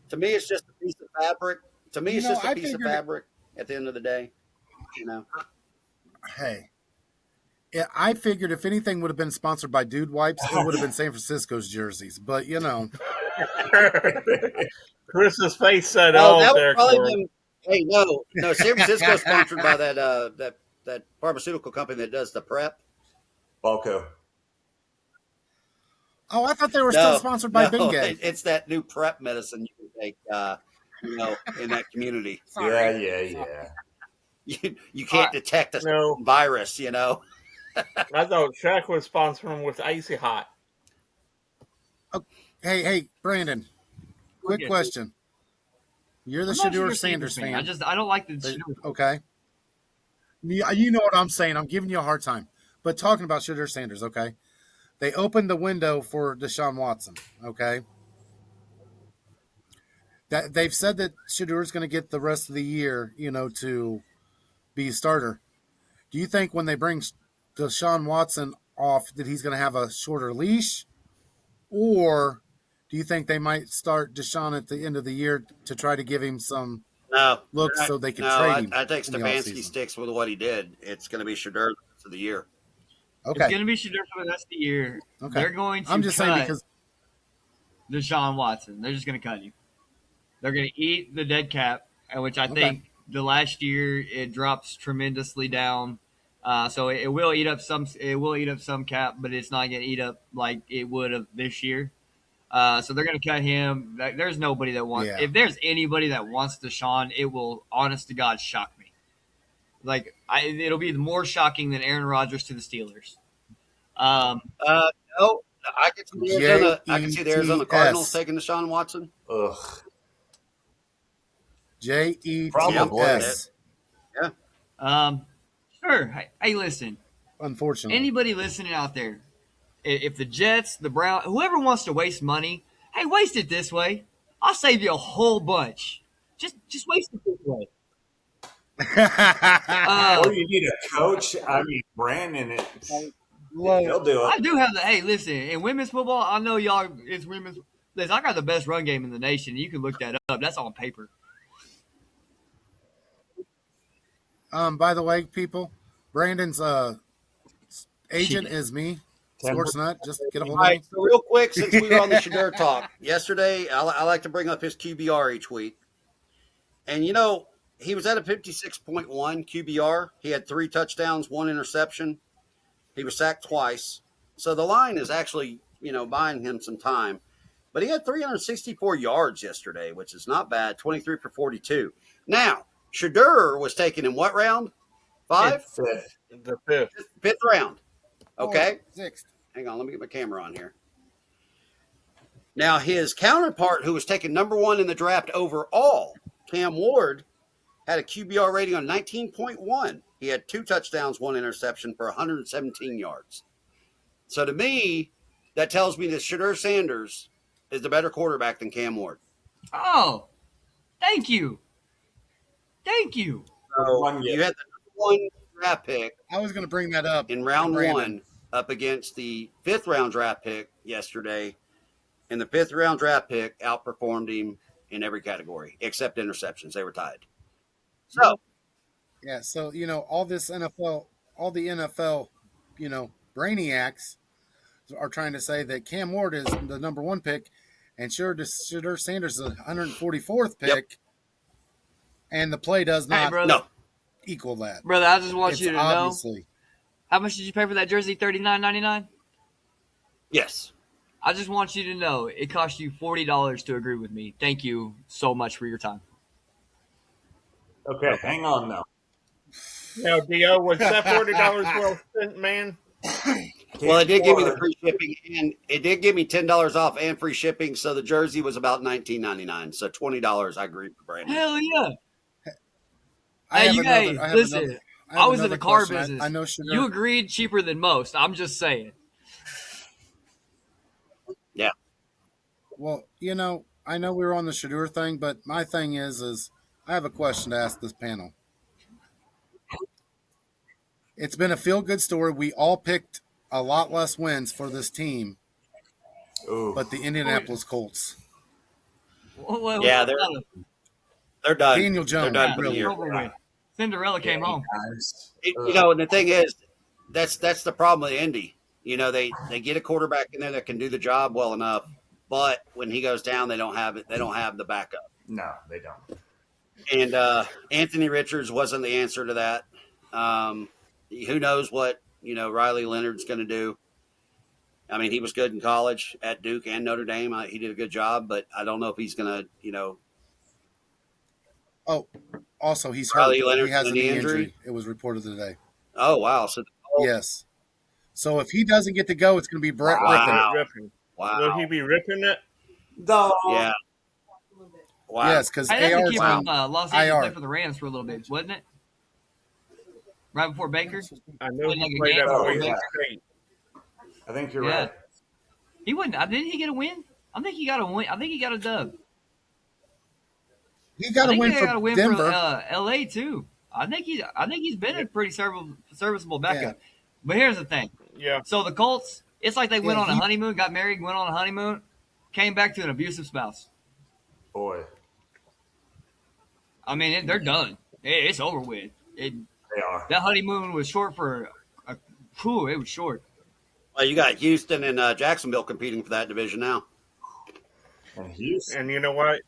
to me, it's just a piece of fabric. To me, You it's know, just a I piece of figured. fabric. At the end of the day, you know. Hey, yeah, I figured if anything would have been sponsored by Dude Wipes, it would have been San Francisco's jerseys. But you know, Chris's face said Oh, all that would there, probably Corey. been. Hey, no, San Francisco is sponsored by that pharmaceutical company that does the prep. Balco. oh, I thought they were still No, sponsored by no, Bengay. it's that new prep medicine you can take. In that community, Yeah, yeah, yeah. you All can't right. detect a No, virus. You know. I thought Shaq was sponsoring with Icy Hot. Oh, hey, Brandon. We're Quick good. question. You're the I'm not a Shador Shador Sanders Sanders fan. fan. I don't like the Shador. Okay. You know what I'm saying. I'm giving you a hard time. But talking about Shador Sanders, okay? They opened the window for Deshaun Watson, okay? That they've said that Shador's going to get the rest of the year, to be a starter. Do you think when they bring Deshaun Watson off that he's going to have a shorter leash? Or do you think they might start Deshaun at the end of the year to try to give him some No, looks so they could no. trade I, him I think in the Stefanski offseason? sticks with what he did. It's going to be Shadur the rest of the year. It's Okay. going to be Shador for the rest of the year. Okay. They're going to I'm just saying cut because Deshaun Watson. They're just going to cut him. They're going to eat the dead cap, which I okay. think the last year it drops tremendously down. So it will eat up some. It will eat up some cap, but it's not going to eat up like it would have this year. So they're going to cut him. There's nobody that wants. Yeah. If there's anybody that wants Deshaun, it will, honest to God, shock me. It'll be more shocking than Aaron Rodgers to the Steelers. Um, No, I can see the J Arizona. I can E see the Arizona T Cardinals S. taking Deshaun Watson. Ugh. Yep. Probably. JETS. Yeah. um, sure. Hey, listen. Unfortunately. Anybody listening out there, if the Jets, the Browns, whoever wants to waste money, hey, waste it this way. I'll save you a whole bunch. Just waste it this way. Uh, Or you need a coach. I mean, Brandon, Low. he'll do it. I do have the. Hey, listen, in women's football, I know y'all. It's women's. Listen, I got the best run game in the nation. You can look that up. That's on paper. By the way, people, Brandon's agent Shit. is me, 10%. Sports Nut. Just get a hold All of right, me. so real quick, since we were on the Shadur talk yesterday, I like to bring up his QBR each week. And he was at a 56.1 QBR. He had 3 touchdowns, 1 interception. He was sacked twice. So the line is actually, buying him some time. But he had 364 yards yesterday, which is not bad, 23 for 42. Now, Shadur was taken in what round? Five? Fifth. Fifth. The fifth. Fifth round. Fourth, Okay. sixth. Hang on, let me get my camera on here. Now, his counterpart, who was taken number 1 in the draft overall, Cam Ward, had a QBR rating on 19.1. He had 2 touchdowns, 1 interception for 117 yards. So to me, that tells me that Shadur Sanders is the better quarterback than Cam Ward. Oh, thank you. Thank you. With So one you year. had the number 1 draft pick I was going to bring that up in to round Brandon. 1 up against the 5th round draft pick yesterday, and the 5th round draft pick outperformed him in every category except interceptions. They were tied. So Yeah, so all this NFL, all the NFL, brainiacs are trying to say that Cam Ward is the number one pick, and Shadur Sanders is the 144th yep, pick, and the play does Hey, not brother. no, equal that. Brother, I just want It's you to know. obviously How much did you pay for that jersey? $39.99. yes. I just want you to know it cost you $40 to agree with me. Thank you so much for your time. Okay, hang on now. Now, Dio, was that $40 well spent, man? Well, it did give me the Ward, free shipping, and it did give me $10 off and free shipping. So the jersey was about $19.99. So $20. I agree with Brandon. Hell yeah. I Hey, have you another. hey, listen. I I have was in another the car question. I business. know You Shadur. agreed cheaper than most. I'm just saying. Yeah. Well, I know we were on the Shadur thing, but my thing is I have a question to ask this panel. It's been a feel good story. We all picked a lot less wins for this team, ooh, but the Indianapolis Colts. Yeah, they're done. Daniel They're Jones, done Yeah, for the it's really. year. over with. Cinderella came dang home. guys. And the thing is, that's the problem with Indy. They get a quarterback in there that can do the job well enough, but when he goes down, they don't have it. They don't have the backup. No, they don't. And Anthony Richards wasn't the answer to that. Who knows what Riley Leonard's going to do? I mean, he was good in college at Duke and Notre Dame. He did a good job, but I don't know if he's going to. Oh, also, he's hurt. Riley He Leonard's has a a knee knee injury. injury. It was reported today. Oh wow! So Yes. So if he doesn't get to go, it's going to be Brett Rippin. wow, Ripping. Will he wow, be ripping it? No. yeah, wow, Yes, because Hey, that's the AR kid is wow. from on Los Angeles. Played IR. for the Rams for a little bit, wasn't it? Right before Baker. I know Played he like a played game at Oh, before Boise yeah. Baker. State. I think you're Yeah. right. He wouldn't. Didn't he get a win? I think he got a win. I think he got a dub. He I got a think win he for got a win for Denver. LA too. I think he's been a pretty serviceable Yeah. backup. But here's the thing. Yeah. So the Colts, it's like they Yeah, went on a he honeymoon, got married, went on a honeymoon, came back to an abusive spouse. Boy, I mean, they're done. It's over with. they are. That honeymoon was short for it was short. Well, you got Houston and Jacksonville competing for that division now. And Houston. And you know what?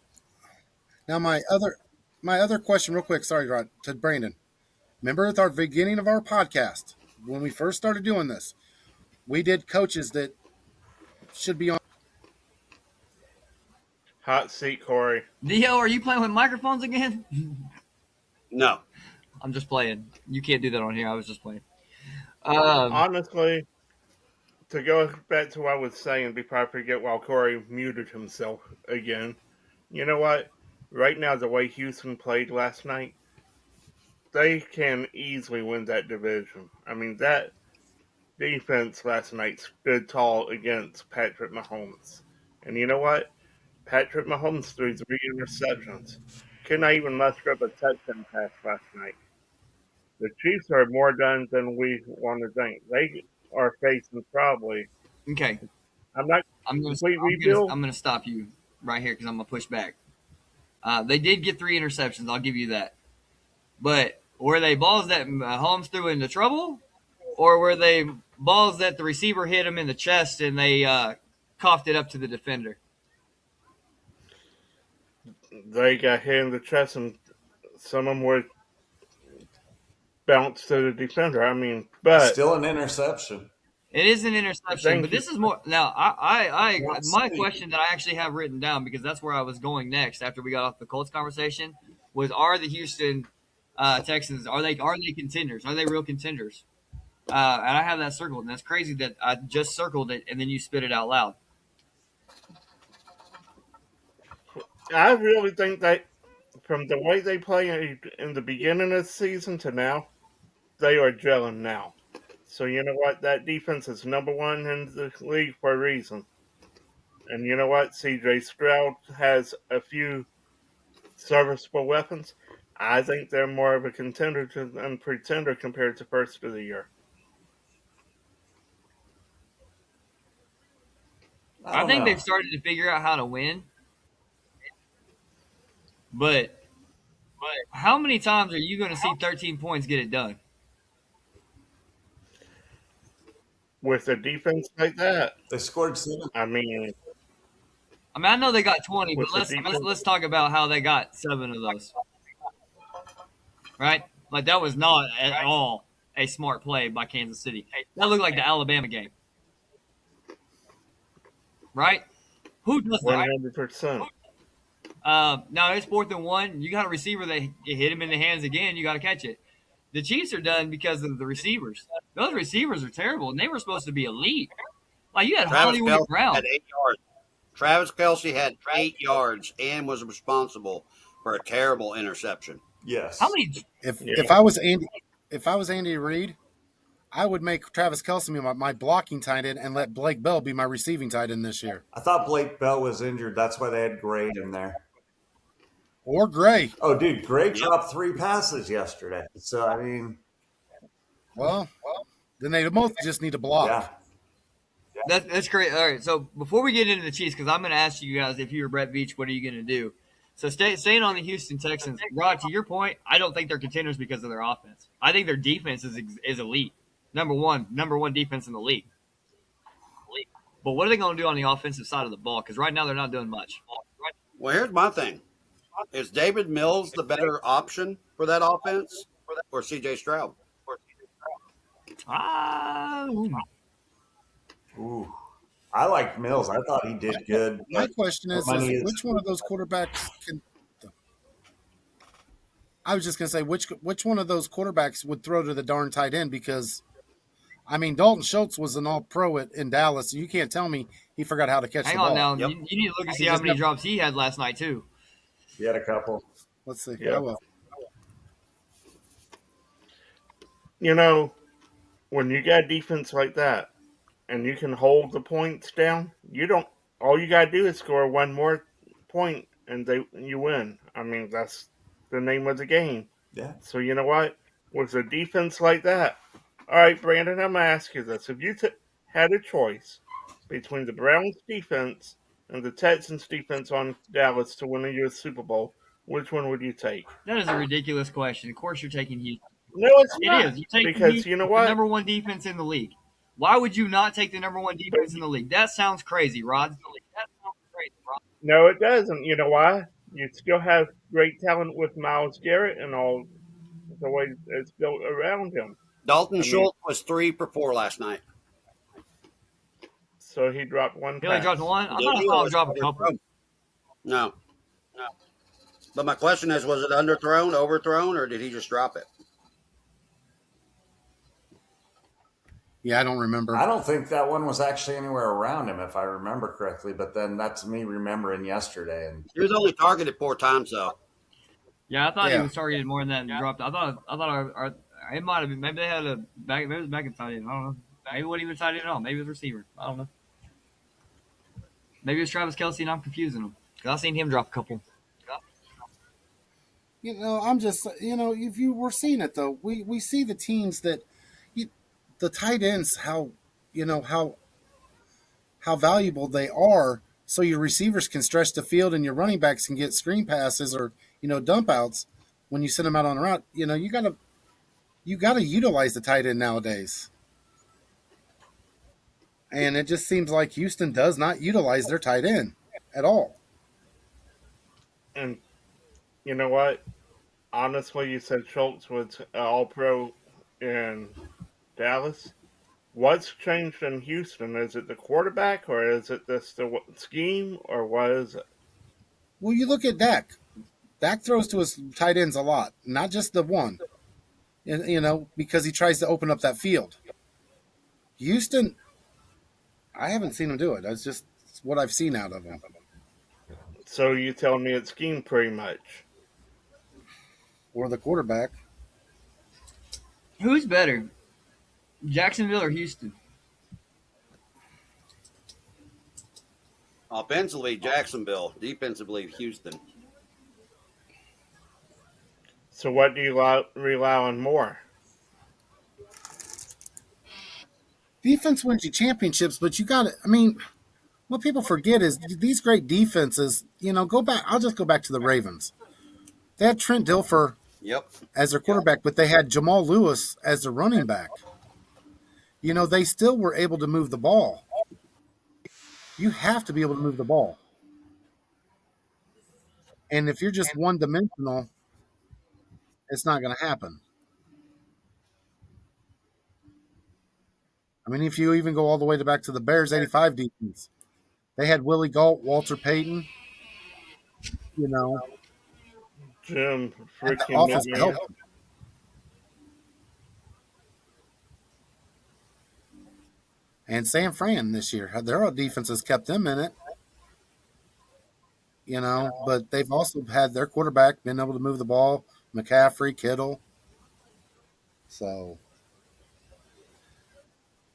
now my other question, real quick. Sorry, Rod, to Brandon. Remember at our beginning of our podcast when we first started doing this, we did coaches that should be on. Hot seat, Corey. Dio, are you playing with microphones again? No, I'm just playing. You can't do that on here. I was just playing. Um, Honestly, to go back to what I was saying before I forget while Corey muted himself again, you know what? Right now, the way Houston played last night, they can easily win that division. I mean, that defense last night stood tall against Patrick Mahomes. And you know what? Patrick Mahomes threw 3 interceptions. could not even muster up a touchdown pass last night. The Chiefs are more done than we want to think. They are facing probably. Okay, I'm not I'm gonna complete I'm gonna rebuild. I'm gonna stop you right here because I'm gonna push back. They did get 3 interceptions. I'll give you that. But were they balls that Holmes threw into trouble, or were they balls that the receiver hit him in the chest and they coughed it up to the defender? They got hit in the chest, and some of them were bounced to the defender. I mean, but Still an interception. It is an interception, but thank you. this is more now. Not My saying. question that I actually have written down because that's where I was going next after we got off the Colts conversation was: Are the Houston Texans are they contenders? Are they real contenders? And I have that circled, and that's crazy that I just circled it and then you spit it out loud. I really think that from the way they play in the beginning of the season to now, they are gelling now. So you know what? That defense is number one in the league for a reason. And you know what? CJ Stroud has a few serviceable weapons. I think they're more of a contender than pretender compared to first of the year. I I don't think they've know. started to figure out how to win, but how many times are you going to see 13 points get it done? With a defense like that, They scored 7. I mean, I mean, I know they got 20, but with a let's defense, let's talk about how they got 7 of those. Right? Like that was not at all a smart play by Kansas City. That looked like the Alabama game, right? Who does that? 100%. Now it's 4th and 1. You got a receiver that hit him in the hands again. You got to catch it. The Chiefs are done because of the receivers. Those receivers are terrible, and they were supposed to be elite. Like you had Travis Hollywood Kelsey Brown. had 8 yards. Travis Kelsey had 8 yards and was responsible for a terrible interception. How Yes. many? If Yeah. if I was Andy Reid, I would make Travis Kelsey my blocking tight end and let Blake Bell be my receiving tight end this year, I thought Blake Bell was injured. That's why they had Gray in there. or Gray. Oh, dude, Gray Yep. dropped 3 passes yesterday. So, I mean, Well, then they both just need to block. yeah. That's great. All right, so before we get into the Chiefs, because I'm going to ask you guys if you were Brett Veach, what are you going to do? So staying on the Houston Texans, Rod, to your point, I don't think they're contenders because of their offense. I think their defense is elite, number one defense in the league. But what are they going to do on the offensive side of the ball? Because right now they're not doing much. Well, here's my thing: is David Mills the better option for that offense, or C.J. Stroud? Ah, Ooh. I like Mills. I thought he did good, My but question the is money is which one of those quarterbacks can? I was just gonna say which one of those quarterbacks would throw to the darn tight end because I mean Dalton Schultz was an All Pro in Dallas. So you can't tell me he forgot how to catch hang the on ball. now. Yep. You need to look and He see how just many never. drops he had last night too. he had a couple. Let's see. Yeah. I will. You know, when you got defense like that and you can hold the points down, you don't. All you gotta do is score one more point and you win. I mean, that's the name of the game. Yeah. So you know what? With a defense like that, all right, Brandon, I'm gonna ask you this: if you had a choice between the Browns defense and the Texans defense on Dallas to win a U.S. Super Bowl, which one would you take? That is a ridiculous question. Of course, you're taking Houston. No, it's It not, is. You're taking because you know Houston, the what? number one defense in the league. Why would you not take the number one But defense in the league? That sounds crazy, Rod. no, it doesn't. You know why? You still have great talent with Miles Garrett and all the way it's built around him. Dalton I mean, Schultz was 3 for 4 last night. so he dropped one He only dropped pass. one. I Did thought I he, or saw him was it drop a couple. overthrown? No. But my question is, was it underthrown, overthrown, or did he just drop it? Yeah, I don't remember. I don't think that one was actually anywhere around him, if I remember correctly. But then that's me remembering yesterday. And He was only targeted 4 times, though. Yeah, I thought he Yeah. was targeted more than that and dropped. I thought it might have been. Maybe they had a back. Maybe it was back in tight end. I don't know. Maybe it wasn't even tight end at all. Maybe it was receiver. I don't know. Maybe it was Travis Kelsey and I'm confusing them because I seen him drop a couple. I'm just, if you were seeing it though, we see the teams that, you, the tight ends, how, how valuable they are. So your receivers can stretch the field and your running backs can get screen passes or, dump outs when you send them out on a route. You gotta utilize the tight end nowadays. And it just seems like Houston does not utilize their tight end at all. And you know what? Honestly, you said Schultz was all pro in Dallas. What's changed in Houston? Is it the quarterback, or is it the scheme, or what is it? Well, you look at Dak. Dak throws to his tight ends a lot, not just the one. Because he tries to open up that field. Houston, I haven't seen him do it. That's just what I've seen out of him. So you telling me it's scheme pretty much? Or the quarterback. Who's better, Jacksonville or Houston? Offensively, Jacksonville. Defensively, Houston. So what do you rely on more? Defense wins you championships, but you got to, what people forget is these great defenses, go back. I'll just go back to the Ravens. They had Trent Dilfer Yep. as their quarterback, but they had Jamal Lewis as their running back. They still were able to move the ball. You have to be able to move the ball. And if you're just one dimensional, it's not going to happen. If you even go all the way back to the Bears 85 defense, they had Willie Galt, Walter Payton, you know, Jim and the freaking offense to help McMahon. them. And San Fran this year, their defense has kept them in it, but they've also had their quarterback been able to move the ball, McCaffrey, Kittle. So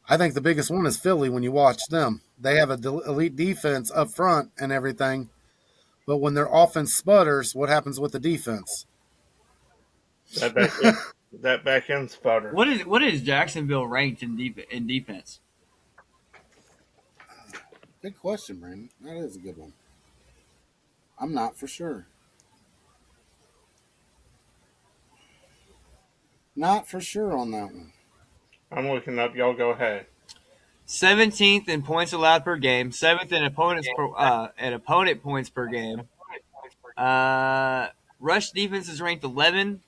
I think the biggest one is Philly when you watch them. They have an elite defense up front and everything, but when their offense sputters, what happens with the defense? That back end, that back end sputter. What is Jacksonville ranked in defense? Good question, Brandon. That is a good one. I'm not for sure. Not for sure on that one. I'm looking up. Y'all go ahead. 17th in points allowed per game, seventh in opponent points per game. Rush defense is ranked 11.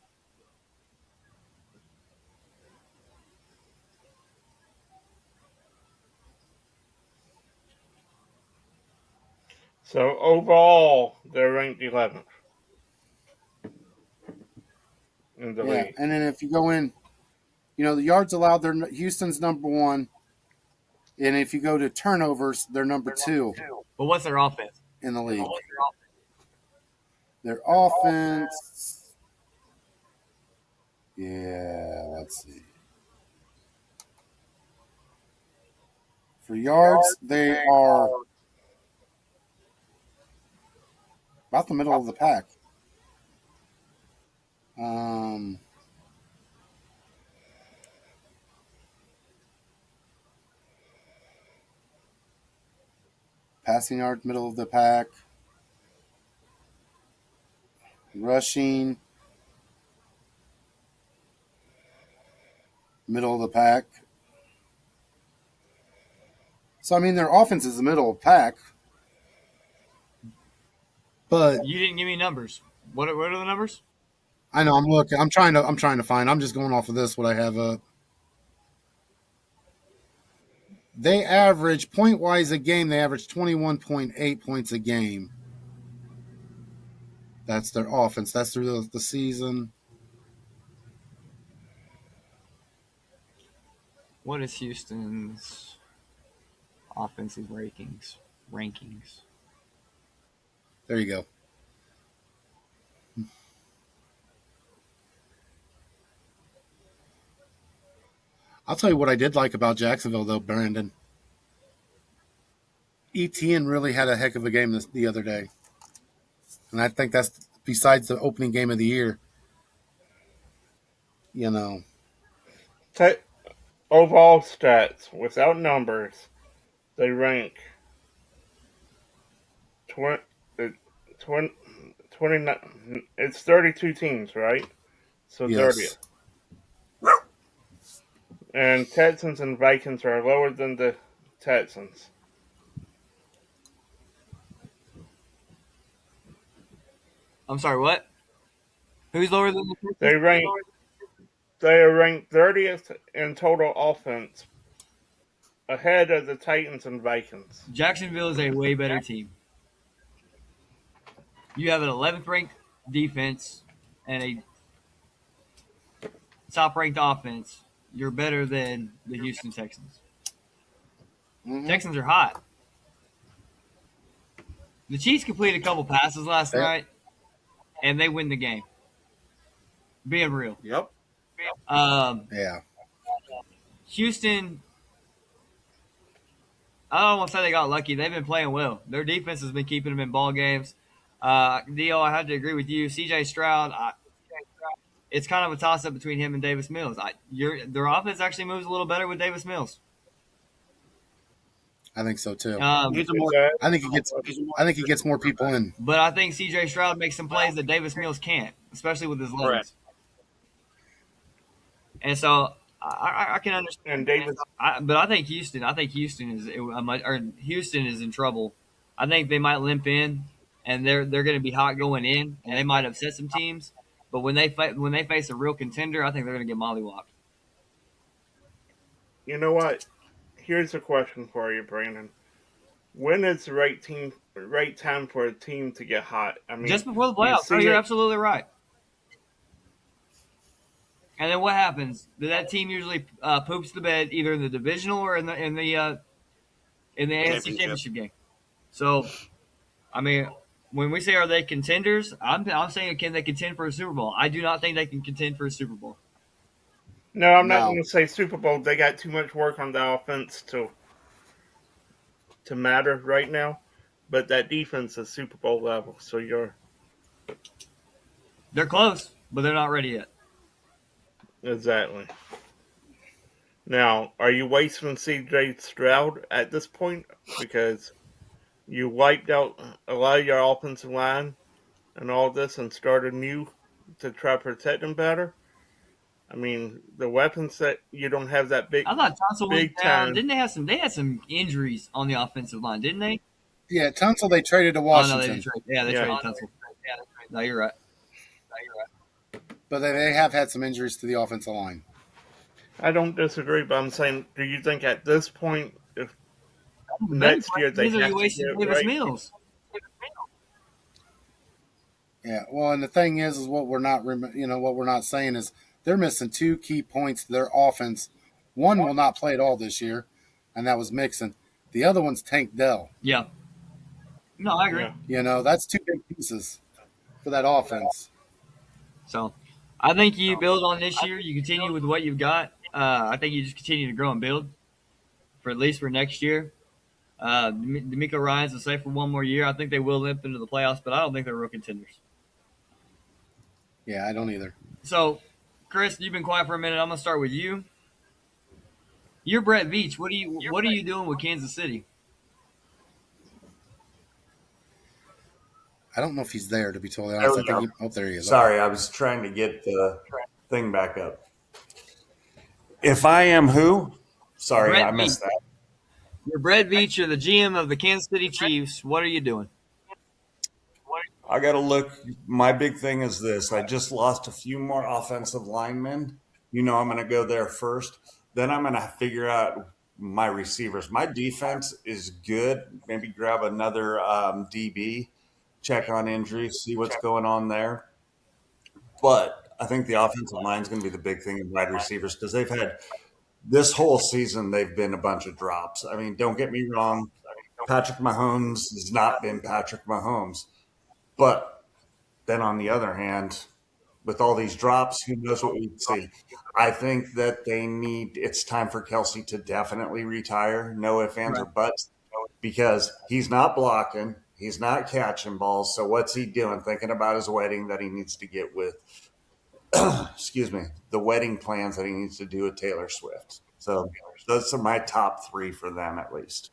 So overall, they're ranked 11th in the Yeah, league. and then if you go in, the yards allowed, they're Houston's number one, and if you go to turnovers, they're number two But what's their offense? in the league. Their offense, yeah, let's see. For yards, they are about the middle of the pack. Um, Passing yards, middle of the pack. Rushing, middle of the pack. So their offense is the middle of the pack, but You didn't give me numbers. What are the numbers? I know I'm looking. I'm trying to find. I'm just going off of this what I have up. They average point wise a game. They average 21.8 points a game. That's their offense. That's through the season. What is Houston's offensive Rankings. There you go. I'll tell you what I did like about Jacksonville, though, Brandon. Etienne really had a heck of a game the other day, and I think that's besides the opening game of the year. You know, Te- Overall stats, without numbers, they rank 20, 20, 29. It's 32 teams, right? So 30th. yes. And Texans and Vikings are lower than the Texans. I'm sorry, what? Who's lower than the Texans? They rank they are ranked 30th in total offense, ahead of the Titans and Vikings. Jacksonville is a way better team. You have an 11th ranked defense and a top ranked offense. You're better than the Houston Texans. Mm-hmm. Texans are hot. The Chiefs completed a couple passes last night, and they win the game. Being real. Yep. Um, Yeah. Houston, I don't want to say they got lucky. They've been playing well. Their defense has been keeping them in ball games. Dio, I had to agree with you. CJ Stroud, it's kind of a toss up between him and Davis Mills. Their offense actually moves a little better with Davis Mills. I think so too. He's a more. I think he gets. I think he gets more people in. But I think CJ Stroud makes some plays that Davis Mills can't, especially with his legs. Correct. And so I can understand. And Davis, But I think Houston. I think Houston is in trouble. I think they might limp in, and they're going to be hot going in, and they might upset some teams. But when they face a real contender, I think they're going to get mollywopped. you know what? Here's a question for you, Brandon. When is the right time for a team to get hot? I mean, Just before the you playoffs. see Oh, you're it. absolutely right. And then what happens? That team usually poops the bed either in the divisional or in the AFC Championship game. So, I mean, when we say are they contenders, I'm saying can they contend for a Super Bowl? I do not think they can contend for a Super Bowl. No, I'm not No. going to say Super Bowl. They got too much work on the offense to matter right now. But that defense is Super Bowl level. So They're close, but they're not ready yet. exactly. Now, are you wasting CJ Stroud at this point because you wiped out a lot of your offensive line and all this and started new to try to protect them better? I mean, the weapons that you don't have that I thought Tunsil was big down. time. Didn't they have some? They had some injuries on the offensive line, didn't they? Yeah, Tunsil they traded to Oh no, they did Washington, trade. Yeah, they Yeah. traded Tunsil. No, you're right. but they have had some injuries to the offensive line. I don't disagree, but I'm saying, do you think at this point, if Then next year they are have you to wasting get it Davis right? Mills? Yeah. Well, and the thing is what we're not. What we're not saying is they're missing two key points to their offense. One will not play at all this year, and that was Mixon. The other one's Tank Dell. Yeah. No, I agree. Yeah. That's two big pieces for that offense. So, I think you build on this year. You continue with what you've got. I think you just continue to grow and build for at least for next year. D'Amico Ryans will stay for one more year. I think they will limp into the playoffs, but I don't think they're real contenders. Yeah, I don't either. So, Chris, you've been quiet for a minute. I'm gonna start with you. You're Brett Veach. What are you doing with Kansas City? I don't know if he's there, to be totally There honest. we I go. think there he is. Sorry, I was trying to get the thing back up. If I am who? Sorry, Brett I missed Veach. that. You're Brett Veach. You're the GM of the Kansas City Chiefs. What are you doing? I got to look. My big thing is this. I just lost a few more offensive linemen. I'm going to go there first. Then I'm going to figure out my receivers. My defense is good. Maybe grab another DB, check on injuries, see what's going on there. But I think the offensive line is going to be the big thing in wide receivers because they've had this whole season, they've been a bunch of drops. I mean, don't get me wrong. Patrick Mahomes has not been Patrick Mahomes. But then on the other hand, with all these drops, who knows what we'd see. I think that it's time for Kelsey to definitely retire. No ifs, ands, or buts, because he's not blocking. He's not catching balls. So what's he doing? Thinking about his wedding that he needs to get with, excuse me, the wedding plans that he needs to do with Taylor Swift. So those are my top three for them, at least.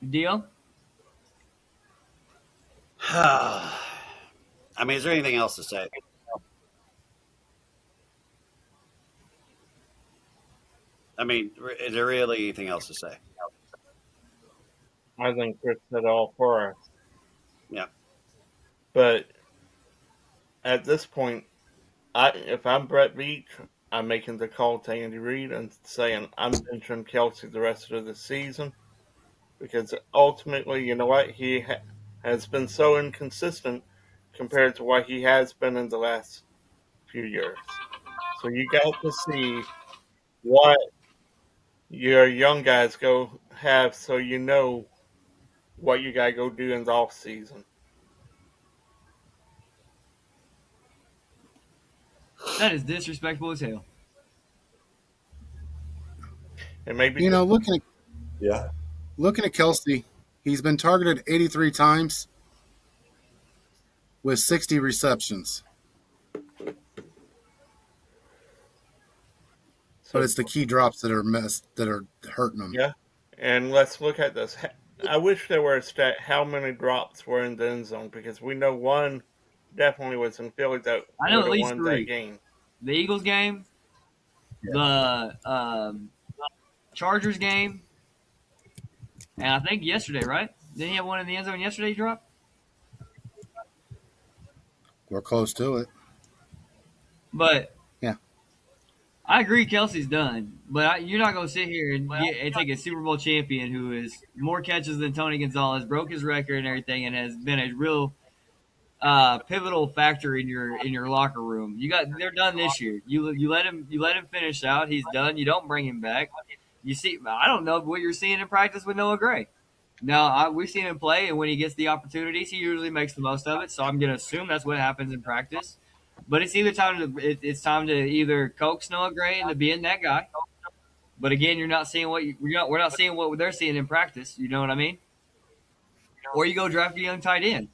Deal? I mean, is there anything else to say? I mean, is there really anything else to say? I think Chris said it all for us. Yeah. But at this point, if I'm Brett Veach, I'm making the call to Andy Reid and saying I'm benching Kelsey the rest of the season because ultimately, you know what, has been so inconsistent compared to what he has been in the last few years. So you got to see what your young guys go have, so you know what you got to go do in the off season. That is disrespectful as hell. And maybe You know, Yeah. looking at Kelsey, he's been targeted 83 times with 60 receptions. But so. it's the key drops that are hurting him. Yeah, and let's look at this. I wish there were a stat how many drops were in the end zone because we know one definitely was in Philly that I know would at have least won that three. game. The Eagles game, the Chargers game, and I think yesterday, right? Didn't he have one in the end zone yesterday he dropped? We're close to it. But Yeah. I agree Kelsey's done. But you're not going to sit here and take a Super Bowl champion who is more catches than Tony Gonzalez, broke his record and everything, and has been a real pivotal factor in your locker room. They're done this year. You let him finish out. He's done. You don't bring him back. You see, I don't know what you're seeing in practice with Noah Gray. Now we've seen him play, and when he gets the opportunities, he usually makes the most of it. So I'm going to assume that's what happens in practice. But it's time to either coax Noah Gray into being that guy. But again, you're not seeing we're not seeing what they're seeing in practice. You know what I mean? Or you go draft a young tight end.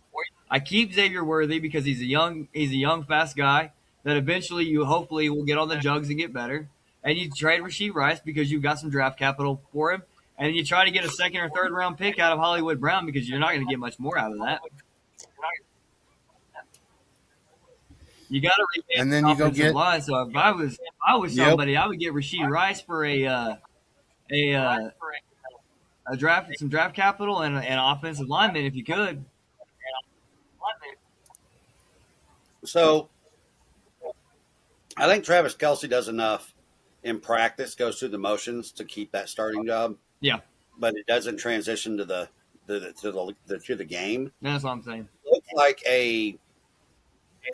I keep Xavier Worthy because he's a young fast guy that eventually you hopefully will get on the jugs and get better. And you trade Rasheed Rice because you've got some draft capital for him. And you try to get a second or third round pick out of Hollywood Brown because you're not going to get much more out of that. You got to revamp And then the you go offensive get line. So if I was Yep. somebody, I would get Rasheed Rice for a some draft capital and an offensive lineman if you could. So I think Travis Kelsey does enough in practice, goes through the motions to keep that starting job, Yeah, but it doesn't transition to the game. that's what I'm saying. Looks like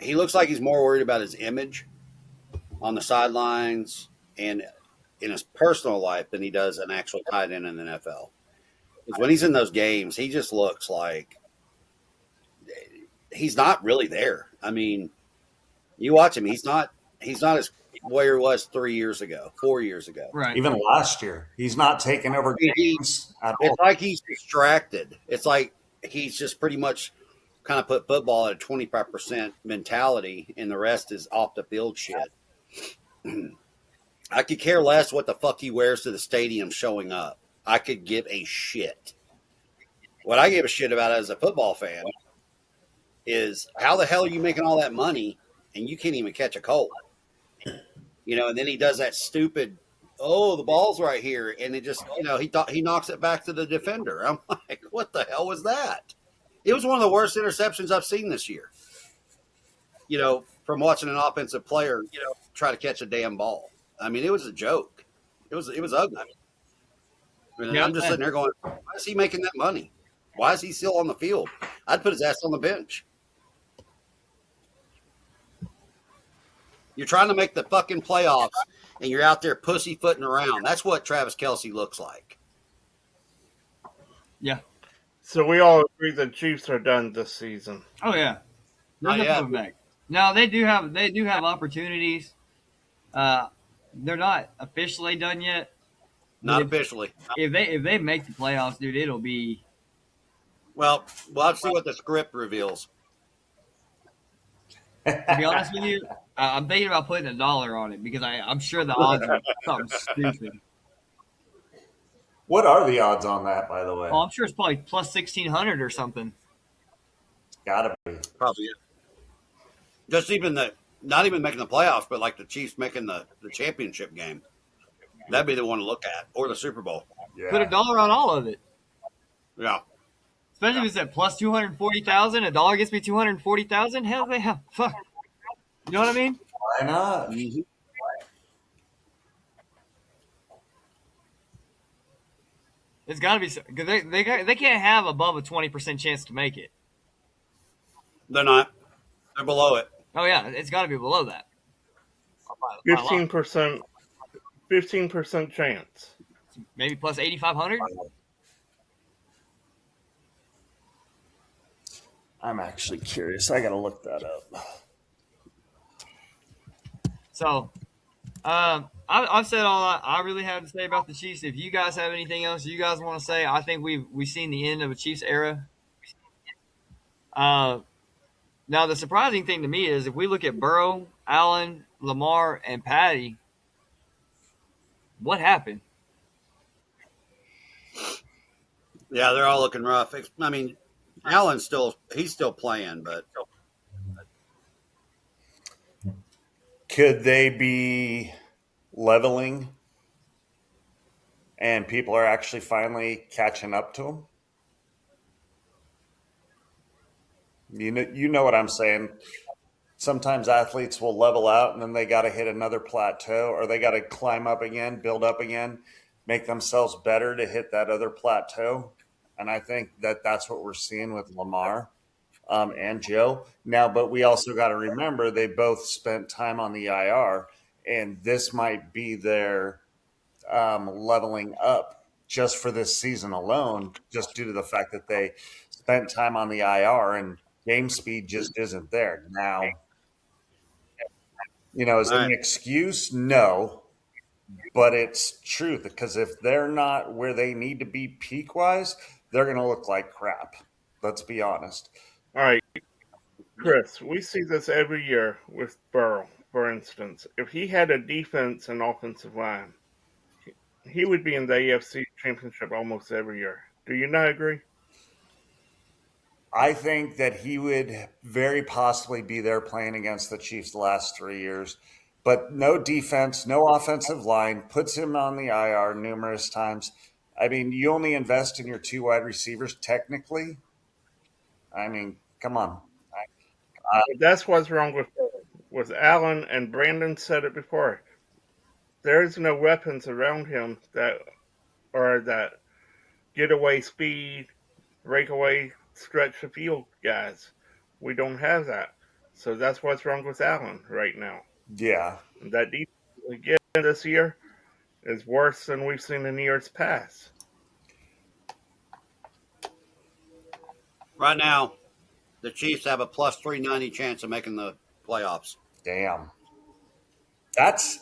he looks like he's more worried about his image on the sidelines and in his personal life than he does an actual tight end in the NFL. Because when he's in those games, he just looks like he's not really there. I mean, you watch him; he's not as where he was 3 years ago, 4 years ago. Right. Even last year, he's not taking over games at It's all. like he's distracted. It's like he's just pretty much kind of put football at a 25% mentality, and the rest is off the field shit. I could care less what the fuck he wears to the stadium showing up. I could give a shit. What I give a shit about as a football fan is how the hell are you making all that money and you can't even catch a cold? And then he does that stupid, oh, the ball's right here. And it just, he knocks it back to the defender. I'm like, what the hell was that? It was one of the worst interceptions I've seen this year. From watching an offensive player, try to catch a damn ball. I mean, it was a joke. It was ugly. I mean, I'm just sitting there going, why is he making that money? Why is he still on the field? I'd put his ass on the bench. You're trying to make the fucking playoffs, and you're out there pussyfooting around. That's what Travis Kelsey looks like. Yeah. So we all agree the Chiefs are done this season. Oh yeah. There's Not no yet. coming back. Now they do have opportunities. They're not officially done yet, But Not officially. if they make the playoffs, dude, it'll be. Well, we'll have to see what the script reveals. To be honest with you, I'm thinking about putting $1 on it because I'm sure the odds are something stupid. What are the odds on that, by the way? Oh, I'm sure it's probably plus 1,600 or something. Gotta be. Probably. Just even not even making the playoffs, but like the Chiefs making the championship game. That'd be the one to look at, or the Super Bowl. Put Yeah. $1 on all of it, Yeah. especially if it's at plus 240,000. $1 gets me 240,000. Hell, yeah, fuck. You know what I mean? Why not? Mm-hmm. It's got to be because they can't have above a 20% chance to make it. They're not. They're below it. Oh yeah, it's got to be below that by a lot. 15%, 15% chance. Maybe plus 8,500. I'm actually curious. I gotta look that up. So, I've said all I really have to say about the Chiefs. If you guys have anything else you guys want to say, I think we've seen the end of a Chiefs era. Uh, Now the surprising thing to me is if we look at Burrow, Allen, Lamar, and Patty, what happened? Yeah, they're all looking rough. I mean, Allen's he's still playing, but Could they be leveling and people are actually finally catching up to them? You know what I'm saying. Sometimes athletes will level out and then they got to hit another plateau or they got to climb up again, build up again, make themselves better to hit that other plateau. And I think that that's what we're seeing with Lamar and Joe now. But we also got to remember they both spent time on the IR, and this might be their leveling up just for this season alone, just due to the fact that they spent time on the IR and game speed just isn't there now. Is all it an right. excuse? No, but it's truth because if they're not where they need to be peak wise, they're going to look like crap. Let's be honest. All right, Chris, we see this every year with Burrow, for instance. If he had a defense and offensive line, he would be in the AFC Championship almost every year. Do you not agree? I think that he would very possibly be there playing against the Chiefs the last 3 years. But no defense, no offensive line, puts him on the IR numerous times. I mean, you only invest in your two wide receivers technically. I mean, come on. But that's what's wrong with Allen, and Brandon said it before. There is no weapons around him that are that getaway speed, breakaway, stretch the field guys. We don't have that. So that's what's wrong with Allen right now. Yeah. That defense again this year is worse than we've seen in years past. Right now, the Chiefs have a plus 390 chance of making the playoffs. Damn. That's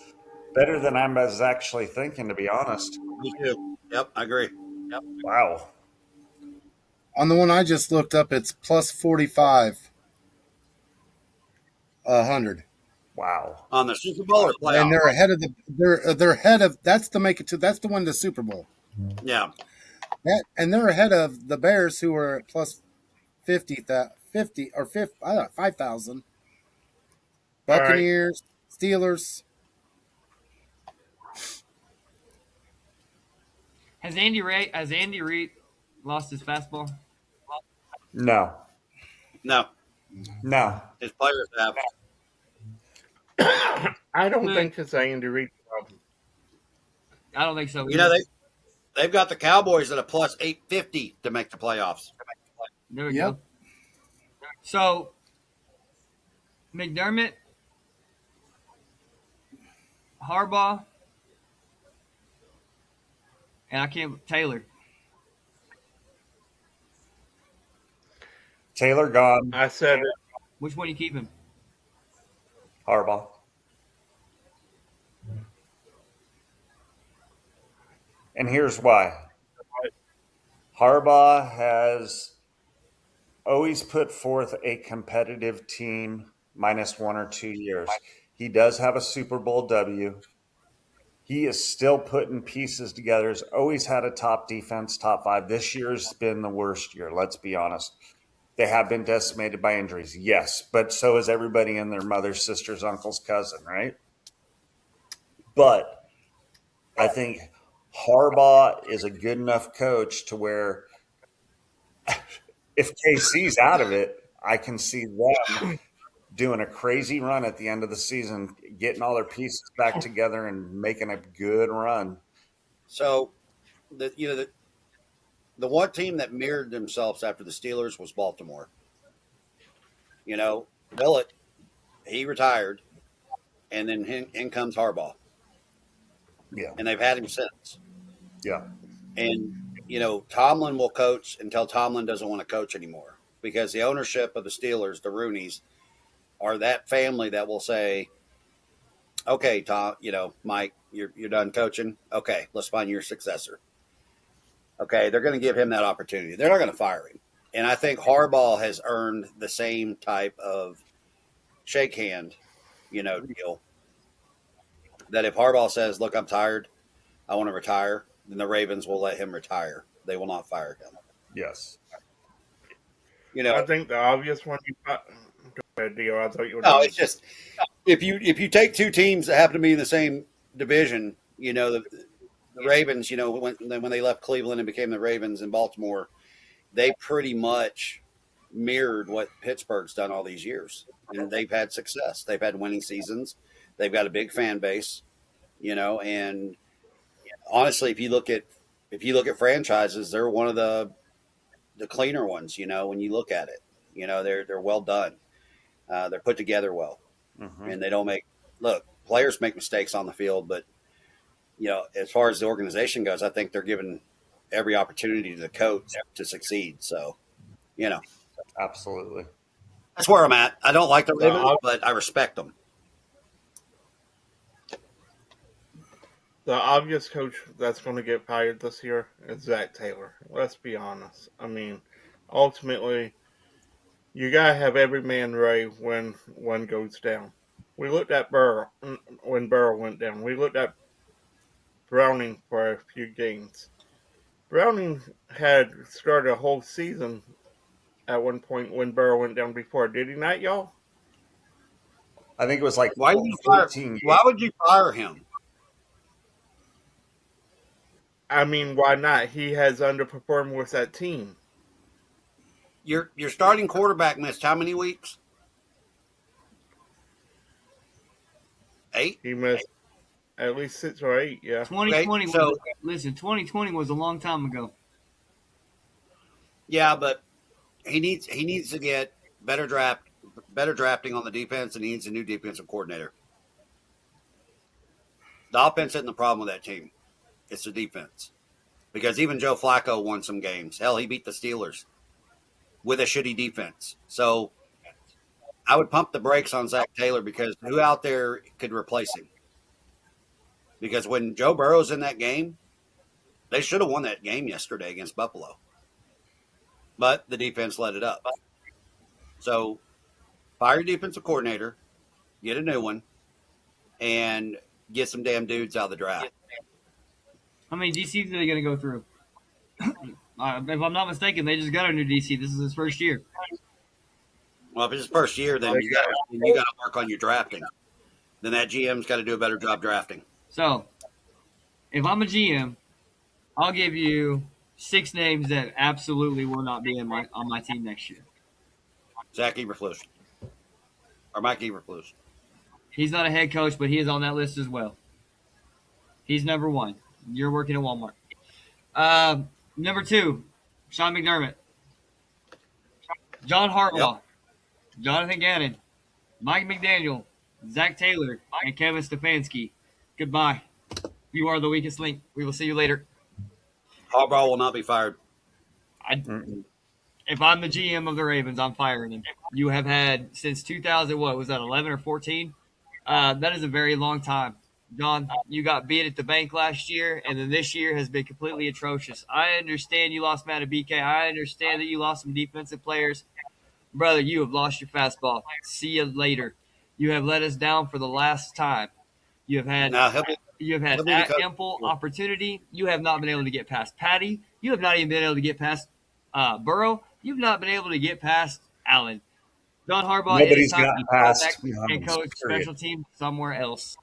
better than I was actually thinking, to be honest. Me too. Yep, I agree. Yep. Wow. On the one I just looked up, it's plus 45 100, Wow. On the Super Bowl or and playoff? they're ahead of they're ahead of that's to make it to that's to win the Super Bowl. Yeah. And they're ahead of the Bears who are at plus 50 or 50, I don't know, 5,000. All right. Buccaneers, Steelers. Has Andy Reid lost his fastball? No. No, No. his players have. I don't Look, think it's Andy Reid problem. I don't think so. You know, they've got the Cowboys at a plus 850 to make the playoffs. There we Yep. go. So McDermott, Harbaugh, and I can't Taylor. Taylor gone. I said it. Which one you keeping? Harbaugh. And here's why. Harbaugh has always put forth a competitive team minus 1 or 2 years. He does have a Super Bowl W. He is still putting pieces together. He's always had a top defense, top five. This year's been the worst year, let's be honest. They have been decimated by injuries, yes, but so is everybody and their mother, sister's, uncle's cousin, right? But I think Harbaugh is a good enough coach to where if KC's out of it, I can see them doing a crazy run at the end of the season, getting all their pieces back together and making a good run. So the one team that mirrored themselves after the Steelers was Baltimore. Willett, he retired, and then in comes Harbaugh, Yeah. and they've had him since. Yeah. And Tomlin will coach until Tomlin doesn't want to coach anymore because the ownership of the Steelers, the Rooneys, are that family that will say, "Okay, Tom, Mike, you're done coaching. Okay, let's find your successor." Okay, they're going to give him that opportunity. They're not going to fire him. And I think Harbaugh has earned the same type of shake hand, deal. That if Harbaugh says, "Look, I'm tired. I want to retire," then the Ravens will let him retire. They will not fire him. Yes. I think the obvious one you got. Go ahead, Dio. I thought you were No, done. it's just if you take two teams that happen to be in the same division, the Ravens, when they left Cleveland and became the Ravens in Baltimore, they pretty much mirrored what Pittsburgh's done all these years, and they've had success. They've had winning seasons. They've got a big fan base, and honestly, if you look at franchises, they're one of the cleaner ones. When you look at it, they're well done. They're put together well, Mm-hmm. and they don't make look. Players make mistakes on the field, but as far as the organization goes, I think they're given every opportunity to the coach to succeed. So, you know, Absolutely. that's where I'm at. I don't like the The, Ravens, but I respect them. the obvious coach that's going to get fired this year is Zach Taylor. Let's be honest. I mean, ultimately, you got to have every man ready when one goes down. We looked at Burrow when Burrow went down. We looked at Browning for a few games. Browning had started a whole season at one point when Burrow went down before, did he not, y'all? I think it was like Why would you fire? 14 Why games. would you fire him? I mean, why not? He has underperformed with that team. Your starting quarterback missed how many weeks? 8. He missed at least 6 or 8, yeah. 2020 So was listen. 2020 was a long time ago. yeah, but he needs to get better drafting on the defense, and he needs a new defensive coordinator. The offense isn't the problem with that team; it's the defense. Because even Joe Flacco won some games. Hell, he beat the Steelers with a shitty defense. So I would pump the brakes on Zach Taylor because who out there could replace him? Because when Joe Burrow's in that game, they should have won that game yesterday against Buffalo. But the defense let it up. So fire your defensive coordinator, get a new one, and get some damn dudes out of the draft. How many DCs are they going to go through? If I'm not mistaken, they just got a new DC. This is his first year. Well, if it's his first year, then you got to work on your drafting. Then that GM's got to do a better job drafting. So, if I'm a GM, I'll give you 6 names that absolutely will not be on my team next year. Zach Eberflus or Mike Eberflus. He's not a head coach, but he is on that list as well. He's number 1. You're working at Walmart. Number 2, Sean McDermott, John Harbaugh, Yep. Jonathan Gannon, Mike McDaniel, Zach Taylor, and Kevin Stefanski. Goodbye. You are the weakest link. We will see you later. Harbaugh will not be fired. If I'm the GM of the Ravens, I'm firing him. You have had since 2000, what was that, 11 or 14? That is a very long time. John, you got beat at the bank last year, and then this year has been completely atrocious. I understand you lost Matt BK. I understand that you lost some defensive players. Brother, you have lost your fastball. See you later. You have let us down for the last time. You have had Now you have had he'll be the coach. ample opportunity. You have not been able to get past Patty. You have not even been able to get past Burrow. You've not been able to get past Allen. John Harbaugh, it is Nobody's time gotten to go back past and Mahomes, coach period. special teams somewhere else.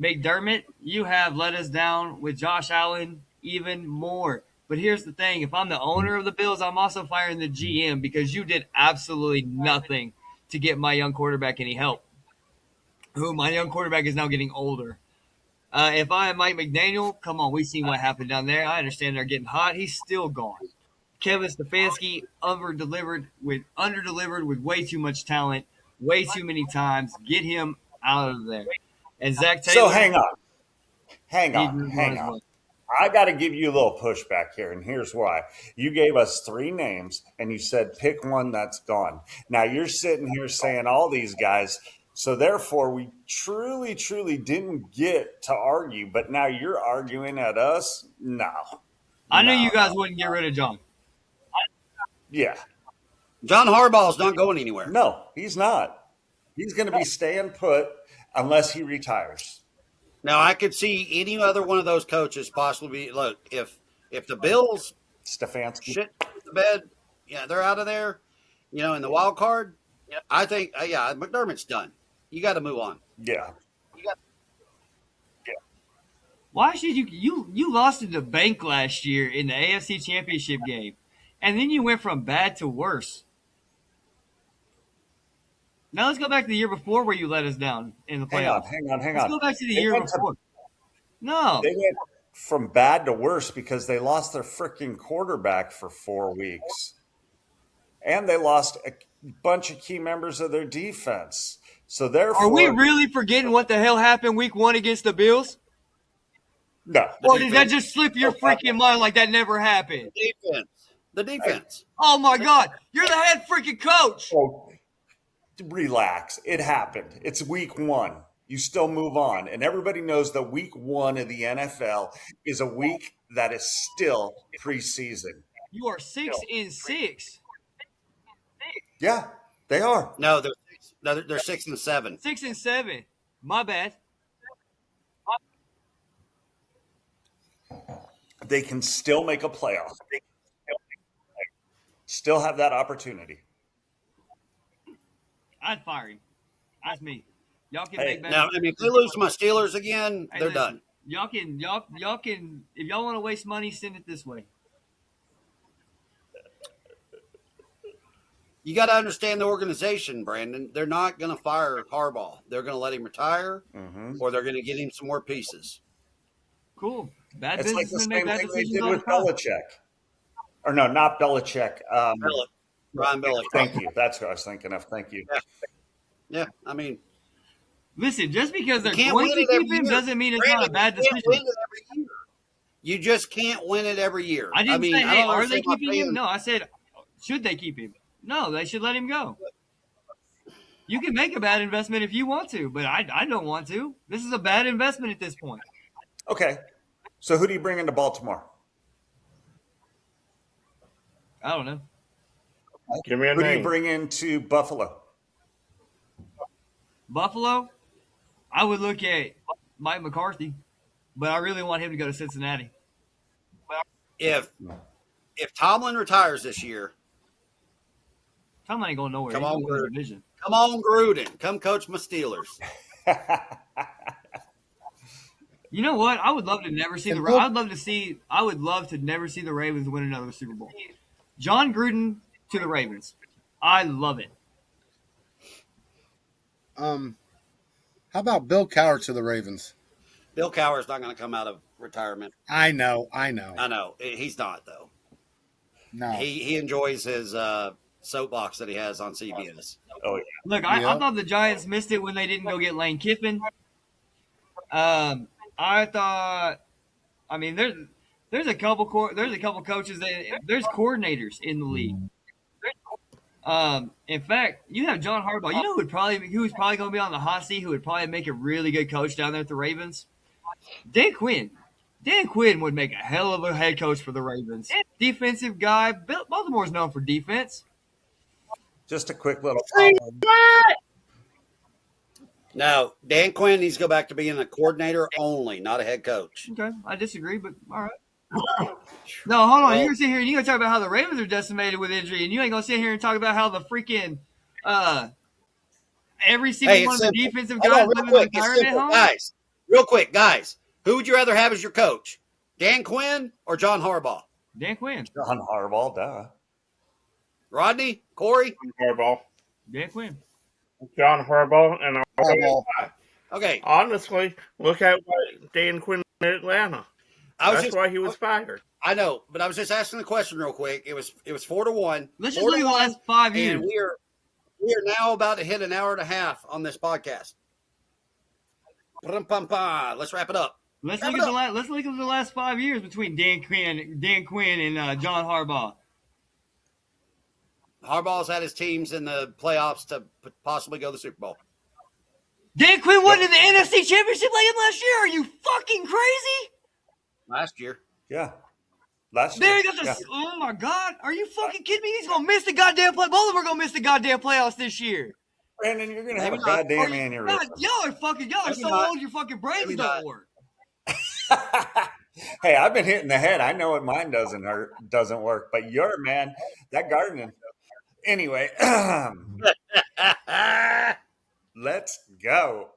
McDermott, you have let us down with Josh Allen even more. But here's the thing: if I'm the owner of the Bills, I'm also firing the GM because you did absolutely nothing to get my young quarterback any help. Who my young quarterback is now getting older. If I am Mike McDaniel, come on, we've seen what happened down there. I understand they're getting hot. He's still gone. Kevin Stefanski underdelivered with way too much talent, way too many times. Get him out of there. And Zach So Taylor hang on, hang needs on, to move on hang as on. well. I got to give you a little pushback here, and here's why. You gave us three names, and you said pick one that's gone. Now you're sitting here saying all these guys, so therefore we truly, truly didn't get to argue. But now you're arguing at us. No, I knew you no, guys no. wouldn't get rid of John. Yeah, John Harbaugh's not going anywhere. no, he's not. He's going to be staying put unless he retires. Now I could see any other one of those coaches possibly. Look, if the Bills Stefanski. shit the bed, yeah, they're out of there. In the wild card, I think, yeah, McDermott's done. You got to move on. Yeah. Why should you lost to the bank last year in the AFC Championship game, and then you went from bad to worse. Now let's go back to the year before where you let us down in the Hang on, playoffs. hang on, hang Let's on. go back to the They year went to before. No, They went from bad to worse because they lost their freaking quarterback for 4 weeks. And they lost a bunch of key members of their defense. So are we therefore, really forgetting what the hell happened week 1 against the Bills? no. The Or did that defense. just slip your freaking mind like that never happened? Defense. The defense. Oh my God, you're the head freaking coach. Oh, relax. It happened. It's week 1. You still move on. And everybody knows that week 1 of the NFL is a week that is still preseason. You are 6-6. Yeah, they are. No, they're 6-7. 6-7. My bad. They can still make a playoff. Still have that opportunity. I'd fire him. That's me. Y'all can Hey, make better. Now, I mean, if they lose to my Steelers again, Hey, they're listen, done. Y'all can if y'all want to waste money, send it this way. You got to understand the organization, Brandon. They're not going to fire Harbaugh. They're going to let him retire, or they're going to get him some more pieces. Cool. Bad It's like the businessmen make same bad thing they decisions did all the with time. Belichick. Or no, not Belichick. Ryan Belichick. Thank you. That's who I was thinking of. Thank you. Yeah, I mean, Listen, just because they're you can't going win to it every keep him year. doesn't mean it's Brandon, not a bad you can't win decision. it every year. You just can't win it every year. I didn't mean, say, I hey, don't are they understand why keeping him? fans- No, I said, should they keep him? No, they should let him go. You can make a bad investment if you want to, but I don't want to. This is a bad investment at this point. Okay. So who do you bring into Baltimore? I don't know. Give me a Who do you name. bring into Buffalo? Buffalo, I would look at Mike McCarthy, but I really want him to go to Cincinnati. If Tomlin retires this year, Tom ain't going nowhere. come He's on, going to the Gruden. division. Come on, Gruden. Come coach my Steelers. You know what? I would love to never see And the. Bill- I would love to never see the Ravens win another Super Bowl. John Gruden to the Ravens. I love it. How about Bill Cowher to the Ravens? Bill Cowher's not going to come out of retirement. I know. I know. He's not, though. No. He enjoys his soapbox that he has on CBS. Oh, yeah. Look, I thought the Giants missed it when they didn't go get Lane Kiffin. I thought. I mean, there's a couple coaches there's coordinators in the league. In fact, you have John Harbaugh. You know who's probably going to be on the hot seat, who would probably make a really good coach down there at the Ravens? Dan Quinn. Dan Quinn would make a hell of a head coach for the Ravens. Defensive guy. Baltimore's known for defense. Just a quick little comment. No, Dan Quinn needs to go back to being a coordinator only, not a head coach. Okay, I disagree, but all right. No, hold on. Well- You're gonna sit here and you're gonna talk about how the Ravens are decimated with injury, and you ain't gonna sit here and talk about how the freaking every single Hey, one it's of the simple. defensive Hold guys on, real live in quick. It's retirement simple, home. guys. Real quick, guys. Who would you rather have as your coach, Dan Quinn or John Harbaugh? Dan Quinn. John Harbaugh, duh. Rodney, Corey. Harbaugh. Dan Quinn. John Harbaugh, and I'll tell you Harbaugh. why. Okay, Honestly, look at what Dan Quinn did in Atlanta. That's why he was fired. I know, but I was just asking the question real quick. It was 4-1. Let's just look at the last 5 years. And we are now about to hit an hour and a half on this podcast. Let's wrap it up. Let's Wrap look it at let's look at the last 5 years between Dan Quinn and John Harbaugh. Harbaugh's had his teams in the playoffs to possibly go to the Super Bowl. Dan Quinn won in the NFC Championship like him last year. Are you fucking crazy? Last year. Yeah. Last There year. he got the. Yeah. Oh my God! Are you fucking kidding me? He's gonna miss the goddamn play. Both of them are gonna miss the goddamn playoffs this year. Brandon, you're gonna have a Maybe not. goddamn God, aneurysm. y'all are Maybe so not. old. Your fucking brains Maybe don't not. work. Hey, I've been hitting the head. I know what mine doesn't work, but your man, that gardening. Anyway, let's go.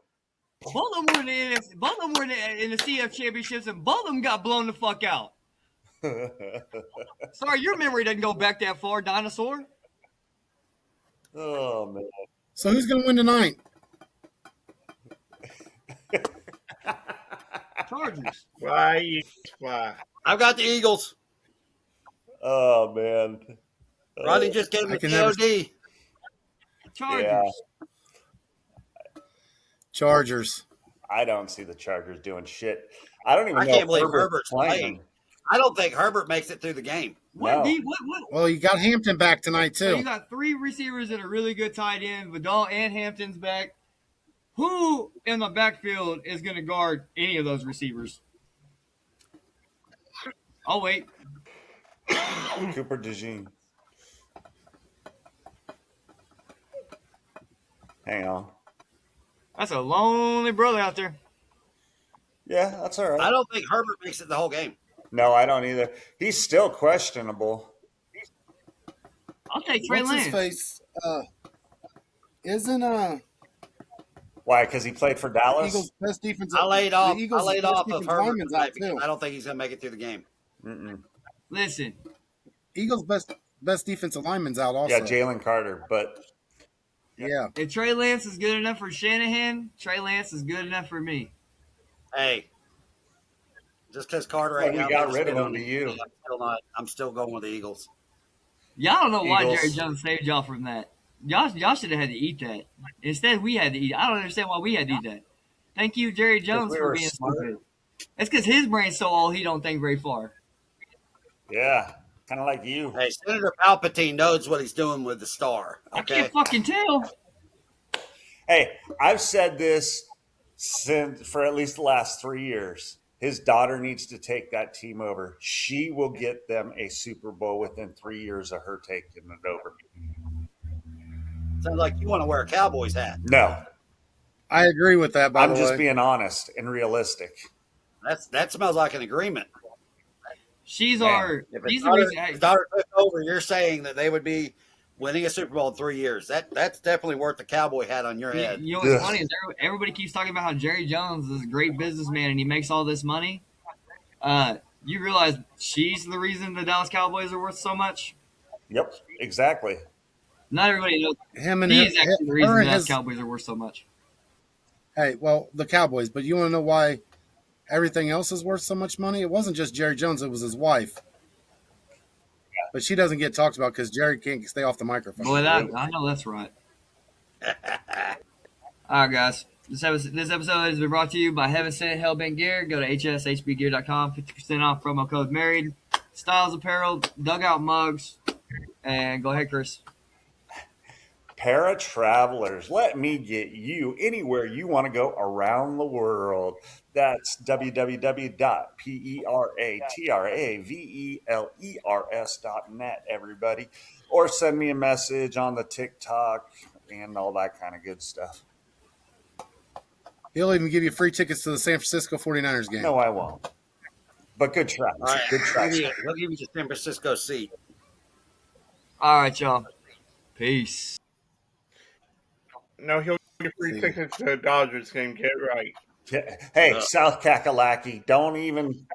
Both of them were in the NFC, both of them were in the CF championships, and both of them got blown the fuck out. Sorry, your memory doesn't go back that far, dinosaur. Oh man. So who's going to win tonight? Chargers. Fly, Eagles, fly. I've got the Eagles. Oh man. Rodney just gave me I can KOD. Chargers. Yeah. Chargers. I don't see the Chargers doing shit. I don't even I know can't if believe Herbert's Herbert's playing. I don't think Herbert makes it through the game. What? No. What? Well, you got Hampton back tonight, So you too. got 3 receivers and a really good tight end. Vidal and Hampton's back. Who in the backfield is going to guard any of those receivers? Oh, wait. Cooper DeJean. Hang on. That's a lonely brother out there. Yeah, that's all I right. don't think Herbert makes it the whole game. No, I don't either. He's still questionable. I'll take Trey What's his Lance. face? Isn't Why? Because he played for Dallas? Eagles' best defense? I laid off. The I Eagles' laid best off of defensive Herbert lineman's tonight out, because too. I don't think he's going to make it through the game. Mm-mm. Listen, Eagles' best defensive lineman's out also. Yeah, Jalen Carter. But Yeah. if Trey Lance is good enough for Shanahan, Trey Lance is good enough for me. Hey, just because Carter Well, ain't we out got there rid of spit him on to me, you. I'm still going with the Eagles. Y'all don't know why Eagles. Jerry Jones saved y'all from that. Y'all should have had to eat that. Instead, we had to eat it. I don't understand why we had to eat that. Thank you, Jerry Jones, we for were being smart. stupid. That's because his brain's so old he don't think very far. yeah, kind of like you. Hey, Senator Palpatine knows what he's doing with the star. I Okay, can't fucking tell. Hey, I've said this for at least the last 3 years. His daughter needs to take that team over. She will get them a Super Bowl within 3 years of her taking it over. sounds like you want to wear a Cowboys hat. No, I agree with that, by I'm the just way. being honest and realistic. That smells like an agreement. She's Man, our. If She's his the daughter, reason. his daughter took over, you're saying that they would be winning a Super Bowl in 3 years. That's definitely worth the cowboy hat on your head. You know what's Ugh. funny is everybody keeps talking about how Jerry Jones is a great businessman and he makes all this money. You realize she's the reason the Dallas Cowboys are worth so much? Yep, exactly. Not everybody knows. Him and He's actually the reason her the and Dallas his. Cowboys are worth so much. Hey, well, the Cowboys, but you want to know why everything else is worth so much money? It wasn't just Jerry Jones; it was his wife. But she doesn't get talked about because Jerry can't stay off the microphone. Boy, I know that's right. All right, guys. This episode has been brought to you by Heaven Sent Hellbent Gear. Go to hshbgear.com. 50% off. Promo code MARRIED. Styles Apparel, Dugout Mugs. And go ahead, Chris. Para Travelers, let me get you anywhere you want to go around the world. That's www.peratravels.net, everybody. Or send me a message on the TikTok and all that kind of good stuff. He'll even give you free tickets to the San Francisco 49ers game. No, I won't. But good All tries. right, Good tries. he'll give you the San Francisco seat. All right, y'all. Peace. No, he'll get free See. tickets to the Dodgers game. Get right. Hey, South Kakalaki, don't even